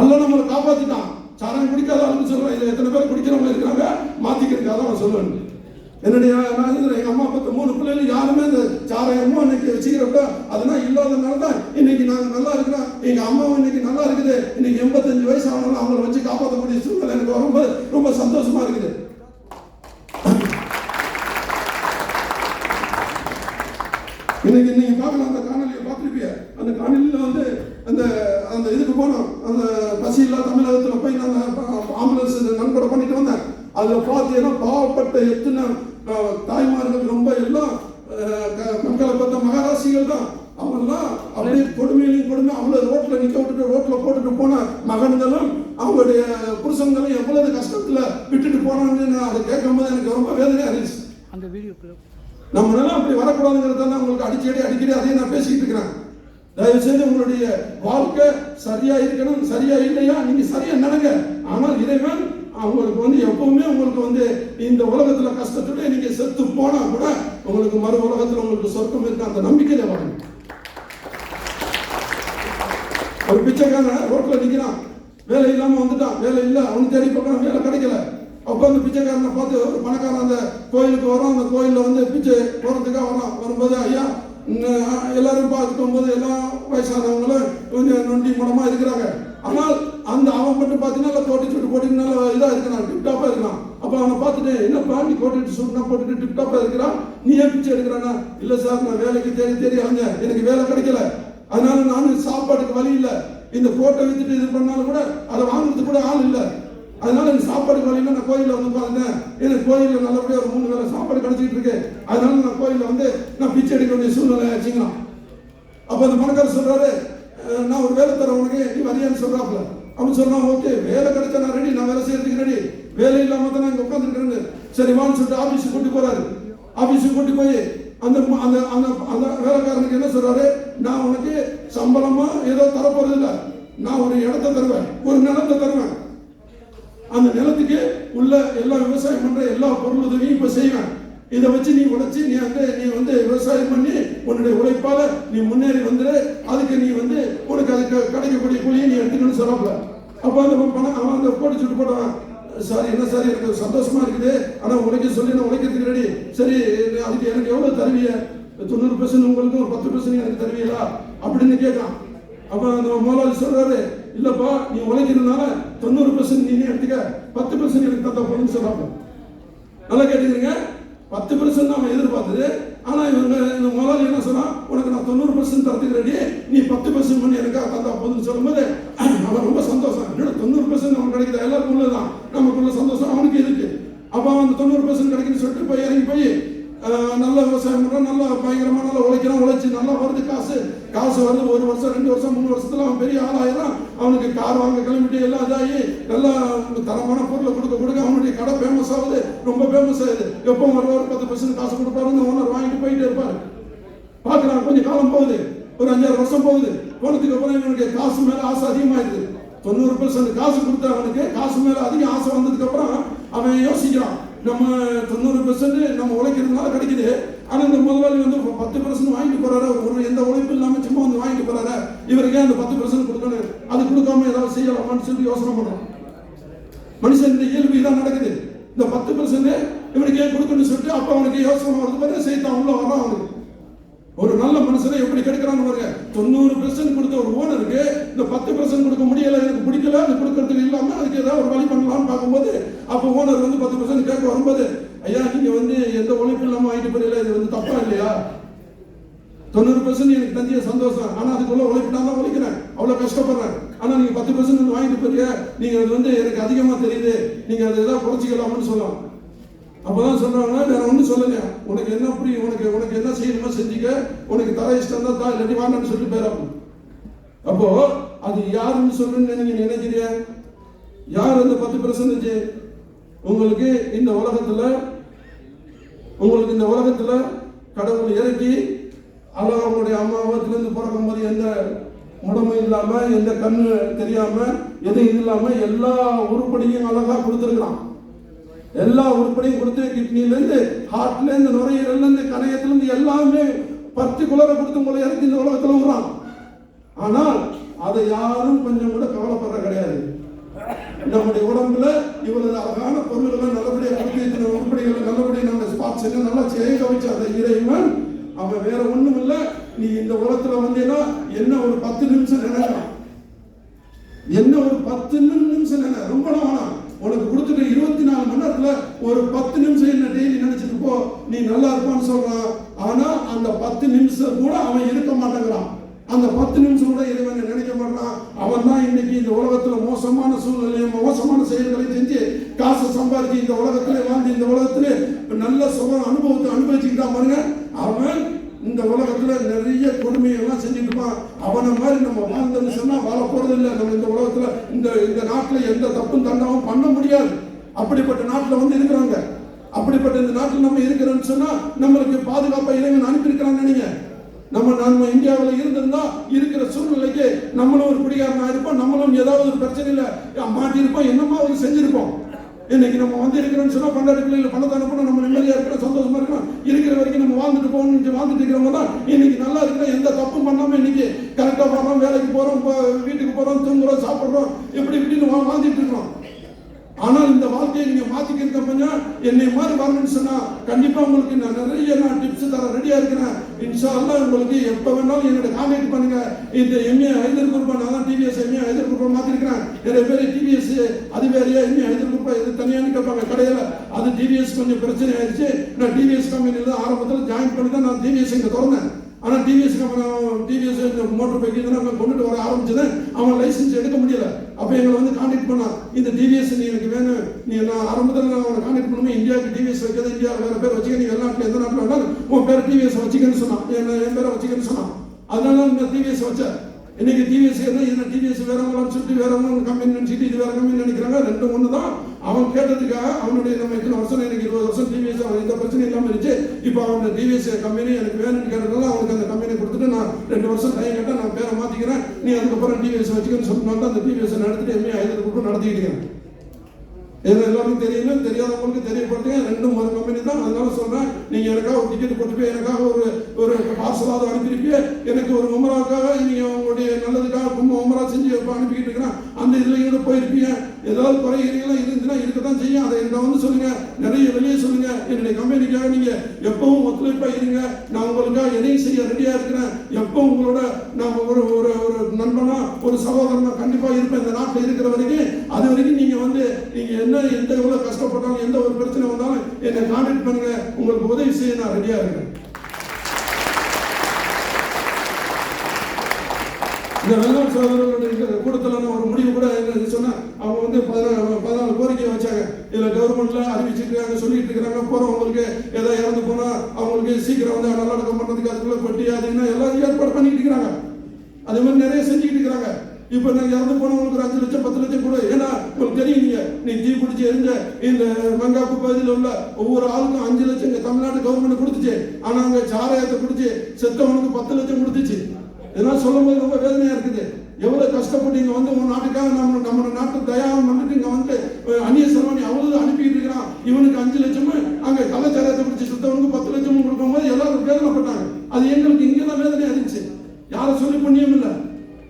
அல்ல நம்மளை காப்பாத்திட்டான். சாராயம் குடிக்காத ஆளுன்னு சொல்றேன். இதுல எத்தனை பேர் குடிக்கிறவங்க இருக்கிறாங்க, மாத்திக்கிறதுக்காக அவன் சொல்லுவேன். என்னுடைய எங்க அம்மா 3 பிள்ளைகள் யாருமே இந்த சாராயமும் இன்னைக்கு வச்சுக்கிறப்ப அதெல்லாம் இல்லாதனால தான் இன்னைக்கு நாங்க நல்லா இருக்கிறோம். எங்க அம்மாவும் இன்னைக்கு நல்லா இருக்குது. இன்னைக்கு 85 வயசு ஆனாலும் அவங்களை வச்சு காப்பாற்றக்கூடிய சூழ்நிலை எனக்கு வரும்போது ரொம்ப சந்தோஷமா இருக்குது. இன்னைக்கு நீங்க பார்க்கலாம், அந்த காணொலியை பார்த்துருப்பீங்க. அந்த காணொலியில அந்த அந்த இதுக்கு போனோம். அந்த பசி இல்லா தமிழகத்துல போய் நாங்க ஆம்புலன்ஸ் நன்கொடை பண்ணிட்டு வந்தேன். அதுல பார்த்தீங்கன்னா பாவப்பட்ட எத்தனை தாய்மார்கள், ரொம்ப எல்லாம் மக்களை பார்த்த மகாராசிகள் தான். அவங்கெல்லாம் அப்படியே கொடுமையிலையும் கொடுமை. அவ்வளவு ரோட்ல நிக்க விட்டுட்டு ரோட்ல போட்டுட்டு போன மகன்களும் அவங்களுடைய புருஷங்களும் எவ்வளவு கஷ்டத்துல விட்டுட்டு போனாங்கன்னு அதை கேட்கும் போது எனக்கு ரொம்ப வேதனையா இருந்துச்சு. அந்த வீடியோக்குள்ள நம்மளால அப்படி வரக்கூடாதுங்கிறத உங்களுக்கு அடிக்கடி அதே நான் பேசிக்கிட்டு இருக்கிறேன். தயவு செய்து உங்களுடைய வாழ்க்கை சரியா இருக்கணும். சரியா இல்லையா நீங்க சரியா நடங்க. ஆனால் இறைவன் அவங்களுக்கு எப்பவுமே உங்களுக்கு இந்த உலகத்துல கஷ்டத்தோட நீங்க செத்து போனா கூட உங்களுக்கு மறு உலகத்துல உங்களுக்கு சொர்க்கம் இருக்கு. அந்த நம்பிக்கையில வாங்க. ஒரு பிச்சைக்காரன் ரோட்ல நிக்கிறான், வேலை இல்லாம வந்துட்டான். வேலை இல்லை, அவனுக்கு தேடி பார்க்கணும், வேலை கிடைக்கல. அப்ப அந்த பிச்சைக்காரனை பார்த்து ஒரு பணக்காரன் அந்த கோயிலுக்கு வரோம். அந்த கோயில்ல பிச்சை போறதுக்காக வரோம். வரும்போது ஐயா எல்லாரும் பார்த்துக்கும் போது எல்லாம் வயசானவங்களும் கொஞ்சம் நொண்டி முடமா இருக்கிறாங்க. ஆனால் அந்த அவன் மட்டும் பார்த்தீங்கன்னா கோட்டி சுட்டு போட்டு நல்லா இதாக இருக்கிறான், டிப்டாப்பா இருக்கிறான். அப்போ அவனை பார்த்துட்டு என்னப்பா நீ கோட்டி சுட்டுனா போட்டுட்டு டிப்டாப்பா இருக்கிறான், நீ ஏன் பிச்சை எடுக்கிறானா? இல்லை சார், நான் வேலைக்கு தேடி அலைஞ்சேன், எனக்கு வேலை கிடைக்கல, அதனால நானும் சாப்பாட்டுக்கு வழி இல்லை. இந்த கோட்டை வித்துட்டு இது பண்ணாலும் கூட அதை வாங்குறதுக்கு கூட ஆள் இல்லை. அதனால எனக்கு சாப்பாடு வழியில நான் கோயிலில் பாருந்தேன். எனக்கு கோயிலில் நல்லபடியாக ஒரு 3 வேளை சாப்பாடு கிடைச்சிட்டு இருக்கு. அதனால நான் கோயிலில் நான் பிச்சை எடுக்க வேண்டிய சூழ்நிலை ஆச்சுங்களாம். அப்போ அந்த பணக்காரர் சொல்றாரு, நான் ஒரு வேலை தரேன் உனக்கு, நீ வரியான்னு சொல்றாப்புல. அவன் சொல்றான், ஓகே வேலை கிடைச்சா நான் ரெடி, நான் வேலை செய்யறதுக்கு ரெடி, வேலை இல்லாம தான் நான் இங்க உட்காந்துருக்கிறேன்னு. சரி வான்னு சொல்லிட்டு ஆபீஸுக்கு கூட்டி போறாரு. ஆபீஸுக்கு கூட்டி போய் அந்த அந்த அந்த வேலைக்காரனுக்கு என்ன சொல்றாரு, நான் உனக்கு சம்பளமா ஏதோ தரப்போறது இல்லை, நான் ஒரு இடத்த தருவேன், ஒரு நிலத்தை தருவேன். அந்த நிலத்துக்கு உள்ள எல்லா விவசாயம் பண்ற எல்லா பொருள் உதவியும் இப்ப செய்வேன். இதை வச்சு நீ உழைச்சி நீ விவசாயம் பண்ணி உன்னுடைய உழைப்பால நீ முன்னேறி வந்துரு. அதுக்கு நீ உனக்கு அதுக்கு கிடைக்கக்கூடிய கூலியை நீ எடுத்துக்கணும்னு சொல்லப்பல. அப்ப அந்த பணம் அவன் அந்த போட்டு சுட்டு போட்டான். சார் என்ன சார், எனக்கு சந்தோஷமா இருக்குது, ஆனா உழைக்க சொல்லி நான் உழைக்கிறதுக்கு ரெடி. சரி அதுக்கு எனக்கு எவ்வளவு தருவீங்க? 90% உங்களுக்கு, ஒரு 10% எனக்கு தருவீங்களா அப்படின்னு கேட்கான். அப்ப அந்த முதலாளி சொல்றாரு, இல்லப்பா நீ உழைக்கிறதுனால 90% நீ எடுத்துக்க, 10% எனக்கு தந்தா போதுன்னு சொல்றாங்க. நல்லா கேட்டுக்கிறீங்க, 10% அவன் எதிர்பார்த்தது. ஆனா இவங்க இந்த முதலாளி என்ன சொன்னா, உனக்கு நான் 90% தரத்துக்கு ரெடி, நீ 10% பண்ணி எனக்காக தந்தா போதுன்னு சொல்லும்போது அவன் ரொம்ப சந்தோஷம். 90% அவன் கிடைக்குது, எல்லாருக்கும் உள்ளதுதான், நமக்குள்ள சந்தோஷம் அவனுக்கு இருக்கு. அப்ப அவன் 90% கிடைக்குன்னு சொல்லிட்டு போய் இறங்கி போய் நல்ல விவசாயம் பண்றான், நல்லா பயங்கரமா நல்லா உழைக்கிறான். உழைச்சி நல்லா வருது, காசு வருது. 1 வருஷம் 2 வருஷம் 3 வருஷத்துல அவன் பெரிய ஆளாயிரம். அவனுக்கு கார் வாங்க கிளம்பிட்டு எல்லாம் இதாகி நல்லா தரமான பொருளை கொடுக்க அவனுடைய கடை ஃபேமஸ் ஆகுது, ரொம்ப ஃபேமஸ் ஆகுது. எப்போ வருவார், 10% காசு கொடுப்பாரு, இந்த ஓனர் வாங்கிட்டு போயிட்டே இருப்பாரு. பாக்குறான், கொஞ்சம் காலம் போகுது, ஒரு 5-6 வருஷம் போகுது. போனதுக்கு அப்புறம் இவனுக்கு காசு மேல ஆசை அதிகமாயிடுது. 90% காசு கொடுத்த அவனுக்கு காசு மேல அதிக ஆசை வந்ததுக்கு அப்புறம் அவன் யோசிக்கிறான், நம்ம 90% நம்ம உழைக்கிறதுனால கிடைக்குது, ஆனா இந்த முதலாளி 10% வாங்கிட்டு போறாரு, ஒரு எந்த உழைப்பு இல்லாம சும்மா வாங்கிட்டு போறாரு, இவருக்கு அந்த 10% கொடுக்கணும், அது கொடுக்காம ஏதாவது செய்யலாமான்னு சொல்லி யோசனை பண்றோம். மனுஷன் இந்த இயல்பு இதான் நடக்குது. இந்த 10% இவனுக்கு ஏன் கொடுக்கணும்னு சொல்லிட்டு அப்ப அவனுக்கு யோசனை வருது பாருங்க, சைத்தான் உள்ள வரான் அவனுக்கு. ஒரு நல்ல மனுஷனை எப்படி கெடுக்கிறான்னு பாருங்க. 90% கொடுத்த ஒரு ஓனருக்கு இந்த 10% கொடுக்க முடியல, எனக்கு பிடிக்கல, அது கொடுக்கறதுக்கு இல்லாம அதுக்கு ஏதாவது ஒரு வழி பண்ணலாம்னு பார்க்கும்போது அப்ப ஓனர் வந்து 10% கேட்க வரும்போது, ஐயா நீங்க வந்து எந்த உழைப்பு இல்லாம வாங்கிட்டு போறீங்களா, இது வந்து தப்பா இல்லையா? 90% எனக்கு தந்திய சந்தோஷம், ஆனா அதுக்குள்ள உழைப்பு நான் தான் உழைக்கிறேன், அவ்வளவு கஷ்டப்படுறேன். ஆனா நீங்க 10% வந்து வாங்கிட்டு போறீங்க, நீங்க அது வந்து எனக்கு அதிகமா தெரியுது, நீங்க அதை ஏதாவது குறைச்சிக்கலாம்னு சொல்லலாம். அப்பதான் சொல்றாங்க, வேற ஒன்றும் சொல்லலையா, உனக்கு என்ன புரியும், உனக்கு என்ன செய்யணுமோ செஞ்சுக்க, உனக்கு தர இஷ்டம் தான் தான், இல்லாட்டி வாங்கன்னு சொல்லிட்டு போயிடாம. அப்போ அது யாருன்னு சொல்லுன்னு நீங்க நினைக்கிறீங்க? யார் அந்த 10%? உங்களுக்கு இந்த உலகத்துல கடவுள் இறக்கி அழகா உங்களுடைய அம்மாவத்திலிருந்து பிறக்கும் போது எந்த உடம்பும் இல்லாம, எந்த கண்ணு தெரியாம, எதுவும் இல்லாம எல்லா உருப்படியும் அழகா கொடுத்துருக்கலாம். எல்லா உருப்படியும் கொடுத்து கிட்னில இருந்து, ஹார்ட்ல இருந்து, நுரையீரல்ல இருந்து, கணையத்துல இருந்து எல்லாமே பர்டிகுலரா கொடுத்து உங்களை இறக்கி இந்த உலகத்துல விடுறான். ஆனால் அதை யாரும் கொஞ்சம் கூட கவலைப்படுற கிடையாது. நம்முடைய உடம்புல இவ்வளவு அழகான பொருள்களை நல்லபடியா கொடுத்து, உருப்படிகளை நல்லபடியா நம்ம ஸ்பாட்ஸ் எல்லாம் நல்லா செய்ய வச்ச அந்த இறைவன் அவன் வேற ஒண்ணும் இல்ல. நீ இந்த உலகத்துல வந்தீங்கன்னா என்ன ஒரு 10 நிமிஷம் நினைக்கலாம், என்ன ஒரு 10 நிமிஷம் நினை, ரொம்ப வேணாம். உனக்கு கொடுத்துட்டு 24 மணி நேரத்துல ஒரு 10 நிமிஷம் என்ன டெய்லி நினைச்சிட்டு போ, நீ நல்லா இருப்பான்னு சொல்றான். ஆனா அந்த 10 நிமிஷம் கூட அவன் இருக்க மாட்டேங்கிறான். அந்த 10 நிமிஷம் கூட இறைவனை நினைக்க மாட்டான். அவன் தான் இன்னைக்கு இந்த உலகத்துல மோசமான சூழ்நிலையும் மோசமான செயல்களை செஞ்சு காசை சம்பாதிச்சு இந்த உலகத்திலே வாழ்ந்து இந்த உலகத்திலே நல்ல சுகம் அனுபவத்தை அனுபவிச்சுக்கிட்டான் பாருங்க. அவன் இந்த உலகத்துல நிறைய கொடுமையெல்லாம் செஞ்சுட்டு இருப்பான். அவனை மாதிரி நம்ம வாழ்ந்தோம்னு சொன்னா வாழ போறது இல்லை. நம்ம இந்த உலகத்துல இந்த நாட்டுல எந்த தப்பும் தண்டாவும் பண்ண முடியாது. அப்படிப்பட்ட நாட்டுல வந்து இருக்கிறாங்க. அப்படிப்பட்ட இந்த நாட்டில் நம்ம இருக்கிறோம்னு சொன்னா நம்மளுக்கு பாதுகாப்பா இறைவன் அனுப்பியிருக்கிறான்னு நினைங்க. நம்ம இந்தியாவில் இருந்திருந்தா இருக்கிற சூழ்நிலைக்கு நம்மளும் ஒரு குடிகாரனா இருப்போம், நம்மளும் ஏதாவது ஒரு பிரச்சனையில மாட்டிருப்போம், என்னமா ஒரு செஞ்சிருப்போம். இன்னைக்கு நம்ம வந்து இருக்கிறோம்னு சொன்னா பண்டாடி பிள்ளைகளை பணத்தை அனுப்பணும், நம்ம நிம்மதியா இருக்கிறோம், சந்தோஷமா இருக்கணும், இருக்கிற வரைக்கும் நம்ம வாழ்ந்துட்டு போகணும். வாழ்ந்துட்டு இருக்கிறவங்க தான் இன்னைக்கு நல்லா இருக்கிறோம், எந்த தப்பும் பண்ணாம இன்னைக்கு கரெக்டா போறோம், வேலைக்கு போறோம், வீட்டுக்கு போறோம், தூங்குறோம், சாப்பிடுறோம், எப்படி இப்படின்னு வாழ்ந்துட்டு இருக்கிறோம். ஆனால் இந்த வாழ்க்கையை நீங்க மாத்திக்கிறத கொஞ்சம் என்னை மாதிரி வரணும்னு சொன்னா கண்டிப்பா உங்களுக்கு நான் நிறைய டிப்ஸ் தர ரெடியா இருக்கிறேன். இன்ஷா அல்லாஹ் உங்களுக்கு எப்ப வேணாலும் என்னோட கான்டாக்ட் பண்ணுங்க. இந்த எம்ஏ ஹைதர் குரூப்பா நான் தான் டிவிஎஸ் எம்ஏ ஹைதர் குரூப்பா மாத்திருக்கிறேன். நிறைய பேர் டிவிஎஸ் அது வேறையா எம்ஏ ஹைதர் குரூப்பா இது தனியானு கேட்பாங்க கடையில. அது டிவிஎஸ் கொஞ்சம் பிரச்சனை ஆயிடுச்சு. நான் டிவிஎஸ் கம்பெனியில ஆரம்பத்தில் ஜாயின் பண்ணி தான் நான் டிவிஎஸ் இங்க திறந்தேன். ஆனா டிவிஎஸ் மோட்டர் பைக் இதெல்லாம் கொண்டுட்டு வர ஆரம்பிச்சது, அவன் லைசன்ஸ் எடுக்க முடியல. அப்ப எங்களை வந்து கான்டாக்ட் பண்ணான், இந்த டிவிஎஸ் நீ எனக்கு வேணும், நீ நான் ஆரம்பத்தில் நான் அவனை கான்டாக்ட் பண்ணும்போது இந்தியாவுக்கு டிவிஎஸ் வைக்கிறது, இந்தியாவில் வேற பேர் வச்சுக்க, நீ வெளிநாட்டில் எந்த நாட்டில் வேணாலும் உன் பேர் டிவிஎஸ் வச்சுக்கன்னு சொன்னான், என் பேரை வச்சுக்கன்னு சொன்னான். அதனால நான் டிவிஎஸ் வச்சேன். இன்னைக்கு டிவிஎஸ் என்ன டிவிஎஸ் வேறவங்களான்னு சொல்லிட்டு வேறவங்க கம்பெனி நினைச்சிட்டு இது வேற கம்பெனி நினைக்கிறாங்க. ரெண்டும் ஒன்று தான். அவன் கேட்டதுக்காக அவனுடைய நம்ம இத்தனை வருஷம் எனக்கு 20 வருஷம் டிவிஎஸ் அவன் எந்த பிரச்சனையும் இல்லாமல் இருந்துச்சு. இப்போ அவன் டிவிஎஸ் கம்பெனி எனக்கு வேணும்னு கேட்டதுனால அவனுக்கு அந்த கம்பெனி கொடுத்துட்டு நான் 2 வருஷம் டைம் கேட்டேன், நான் பேரை மாத்திக்கிறேன், நீ அதுக்கப்புறம் டிவிஎஸ் வச்சுக்கன்னு சொன்னாலும் அந்த டிவிஎஸ் நடத்திட்டு எம்ஏ ஹைதர் குரூப் நடத்திக்கிட்டேன். இது எல்லாருக்கும் தெரியணும், தெரியாதவங்களுக்கு தெரியப்படுத்துங்க. ரெண்டும் ஒரு கம்பெனி தான். அதனால சொல்றேன், நீங்க எனக்காக ஒரு டிக்கெட் போட்டு போய் எனக்காக ஒரு பார்சலாவது அனுப்பியிருப்பீங்க. எனக்கு ஒரு உமராவுக்காக நீங்க உங்களுடைய நல்லதுக்காக உமரா செஞ்சு அனுப்பிக்கிட்டு இருக்கிறேன். அந்த இதுல கூட போயிருப்பீங்க. ஏதாவது குறைகிறீங்களா இருந்துச்சுன்னா இருக்கத்தான் செய்யும். அதை என்ன வந்து சொல்லுங்க, நிறைய வெளியே சொல்லுங்க. என்னுடைய கம்பெனிக்காக நீங்க எப்பவும் ஒத்துழைப்பா இருங்க. நான் உங்களுக்காக எதையும் செய்ய ரெடியா இருக்கிறேன். எப்பவும் உங்களோட நான் ஒரு நண்பனா ஒரு சகோதரனா கண்டிப்பா இருப்பேன் இந்த நாட்டில் இருக்கிற வரைக்கும். அது வரைக்கும் நீங்க வந்து நீங்க என்ன எந்த எவ்வளவு கஷ்டப்பட்டாலும் எந்த ஒரு பிரச்சனை வந்தாலும் என்னை கான்டாக்ட் பண்ணுங்க, உங்களுக்கு உதவி செய்ய நான் ரெடியா இருக்கேன். இந்த வெள்ளம் சோதரர்களுடைய கூட்டத்தில் ஒரு முடிவு கூட சொன்னா அவங்க வந்து 14 கோரிக்கை வச்சாங்க. இதுல கவர்மெண்ட்ல அறிவிச்சிருக்காங்க, சொல்லிட்டு இருக்கிறாங்க, போறவங்களுக்கு ஏதாவது இறந்து போனா அவங்களுக்கு சீக்கிரம் வந்து நல்லடக்கம் பண்றதுக்கு அதுக்குள்ள பெட்டி அதுன்னா எல்லாரும் ஏற்பாடு பண்ணிட்டு இருக்கிறாங்க. அதே மாதிரி நிறைய செஞ்சுக்கிட்டு இருக்கிறாங்க. இப்ப நான் இறந்து போனவங்களுக்கு ஒரு 5 லட்சம் 10 லட்சம் கூட. ஏன்னா உங்களுக்கு தெரியும், நீ தீ பிடிச்சி எரிஞ்ச இந்த மங்காப்பு பகுதியில் உள்ள ஒவ்வொரு ஆளுக்கும் 5 லட்சம் தமிழ்நாடு கவர்மெண்ட் கொடுத்துச்சு. ஆனா அங்க சாராயத்தை குடிச்சு செத்தவனுக்கு 10 லட்சம் கொடுத்துச்சு. இதெல்லாம் சொல்லும் போது ரொம்ப வேதனையா இருக்குது. எவ்வளவு கஷ்டப்பட்டு இங்க வந்து உங்க நாட்டுக்காக நம்ம நாட்டு தயாரம் பண்ணிட்டு இங்க வந்து அந்நிய செலவணி அவ்வளவு அனுப்பிட்டு இருக்கிறான். இவனுக்கு 5 லட்சமும் அங்க கலாச்சாரத்தை பிடிச்சி சுத்தவனுக்கு 10 லட்சமும் கொடுக்கும் போது எல்லாரும் வேதனைப்பட்டாங்க. அது எங்களுக்கு இங்கதான் வேதனையா இருந்துச்சு. யாரை சொல்லி புண்ணியம் இல்லை,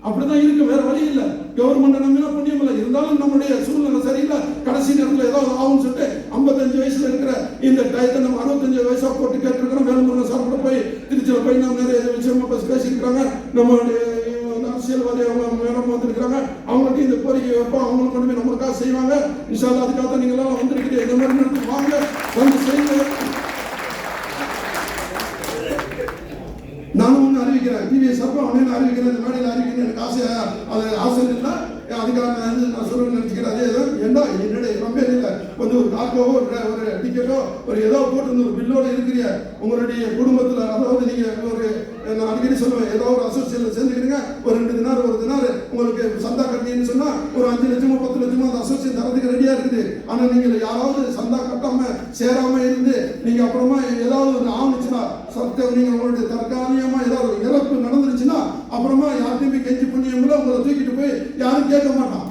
அப்படிதான் இருக்கு, வேற வழி இல்லை. கவர்மெண்ட் நம்பினா புண்ணியம் இல்லை. இருந்தாலும் நம்முடைய சூழ்நிலை சரியில்லை. கடைசி நேரத்தில் ஏதாவது ஆகும்னு சொல்லிட்டு 55 வயசுல இருக்கிற இந்த டயத்தை நம்ம 65 வயசா போட்டு கேட்டிருக்கிறோம். வேலுமுருகன் சார் கூட போய் திருச்சியில் போய் நம்ம நிறைய விஷயமா பேசியிருக்கிறாங்க. நம்மளுடைய அரசியல்வாதி அவங்க மேடம் வந்திருக்கிறாங்க. அவங்களுக்கு இந்த கோரிக்கை வைப்போம். அவங்களுக்கு கொண்டு போய் நம்மளுக்காக செய்வாங்க. இன்ஷா அல்லாஹ் அதுக்காக தான் நீங்க எல்லாம் வந்திருக்கிறீங்க. இந்த மாதிரி நேரத்துக்கு வாங்க, வந்து செய்யுங்க. நானும் ஒன்று அறிவிக்கிறேன். டிவிஎஸ் சார்பாக அவனே அறிவிக்கிறேன். இந்த மேடையில் அறிவிக்கிறேன். எனக்கு ஆசை இல்லை. அதுக்காக நான் சொல்ல நினைச்சுக்கிறேன். அதே தான் ஏன்னா என்னுடைய ரொம்ப இல்லை. கொஞ்சம் ஒரு காக்கோவோ ஒரு டிக்கெட்டோ ஒரு ஏதோ போட்டு ஒரு பில்லோட இருக்கிறீங்க உங்களுடைய குடும்பத்தில். அதாவது நீங்கள் ஒரு நான் அடிக்கடி சொல்லுவேன், ஏதோ ஒரு அசோசியேஷன்ல சேர்ந்துக்கிறீங்க. ஒரு 2 தினார் ஒரு தினார் உங்களுக்கு சந்தா கட்டின்னு சொன்னா ஒரு 5 லட்சமோ 10 லட்சமோ அந்த அசோசியேஷன் தரதுக்கு ரெடியா இருக்குது. ஆனா நீங்க யாராவது சந்தா கட்டாம சேராம இருந்து நீங்க அப்புறமா ஏதாவது ஒரு ஆணுச்சுன்னா சத்தியம் நீங்க உங்களுடைய தற்காலிகமா ஏதாவது இறப்பு நடந்துருச்சுன்னா அப்புறமா யார்கிட்டையுமே கெஞ்சி புண்ணியங்களோ உங்களை தூக்கிட்டு போய் யாரும் கேட்க மாட்டான்.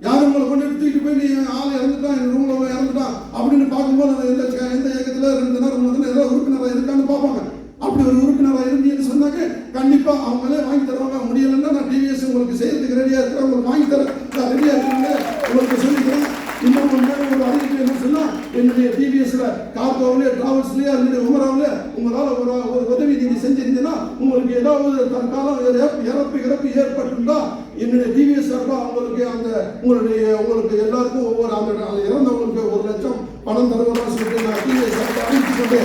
யாரும் உங்களை கொண்டு தூக்கிட்டு போய் நீ ஆள் இறந்துட்டான், என் ரூம்ல இறந்துட்டான் அப்படின்னு பார்க்கும்போது எந்த இயக்கத்துல 2 தினார் 3 தினார் ஏதாவது உறுப்பினராக இருக்கான்னு பார்ப்பாங்க. அப்படி ஒரு உறுப்பினராக இருந்தீங்கன்னு சொன்னாக்க கண்டிப்பா அவங்களே வாங்கி தருவாங்க. முடியலன்னா நான் டிவிஎஸ் உங்களுக்கு செய்யறதுக்கு ரெடியா இருக்கிறேன். உங்களுக்கு வாங்கி தர நான் ரெடியா இருக்கிறேன் உங்களுக்கு சொல்லிக்கிறேன். இன்னும் ஒரு அறிவிப்பு என்ன சொன்னா என்னுடைய டிவிஎஸ்ல கார்கோவிலே டிராவல்ஸ்லயே அதனுடைய உமராவில உங்களால் ஒரு உதவி நீங்க செஞ்சிருந்தீங்கன்னா உங்களுக்கு ஏதாவது தற்காலம் இறப்பு ஏற்பட்டிருந்தா என்னுடைய டிவிஎஸ் சார்பா உங்களுக்கு உங்களுக்கு எல்லாருக்கும் ஒவ்வொரு அந்த இறந்தவங்களுக்கு 1 லட்சம் பணம் தருவதாக சொல்லிட்டு நான் டிவிஎஸ் சார்பா அறிவித்து கொண்டு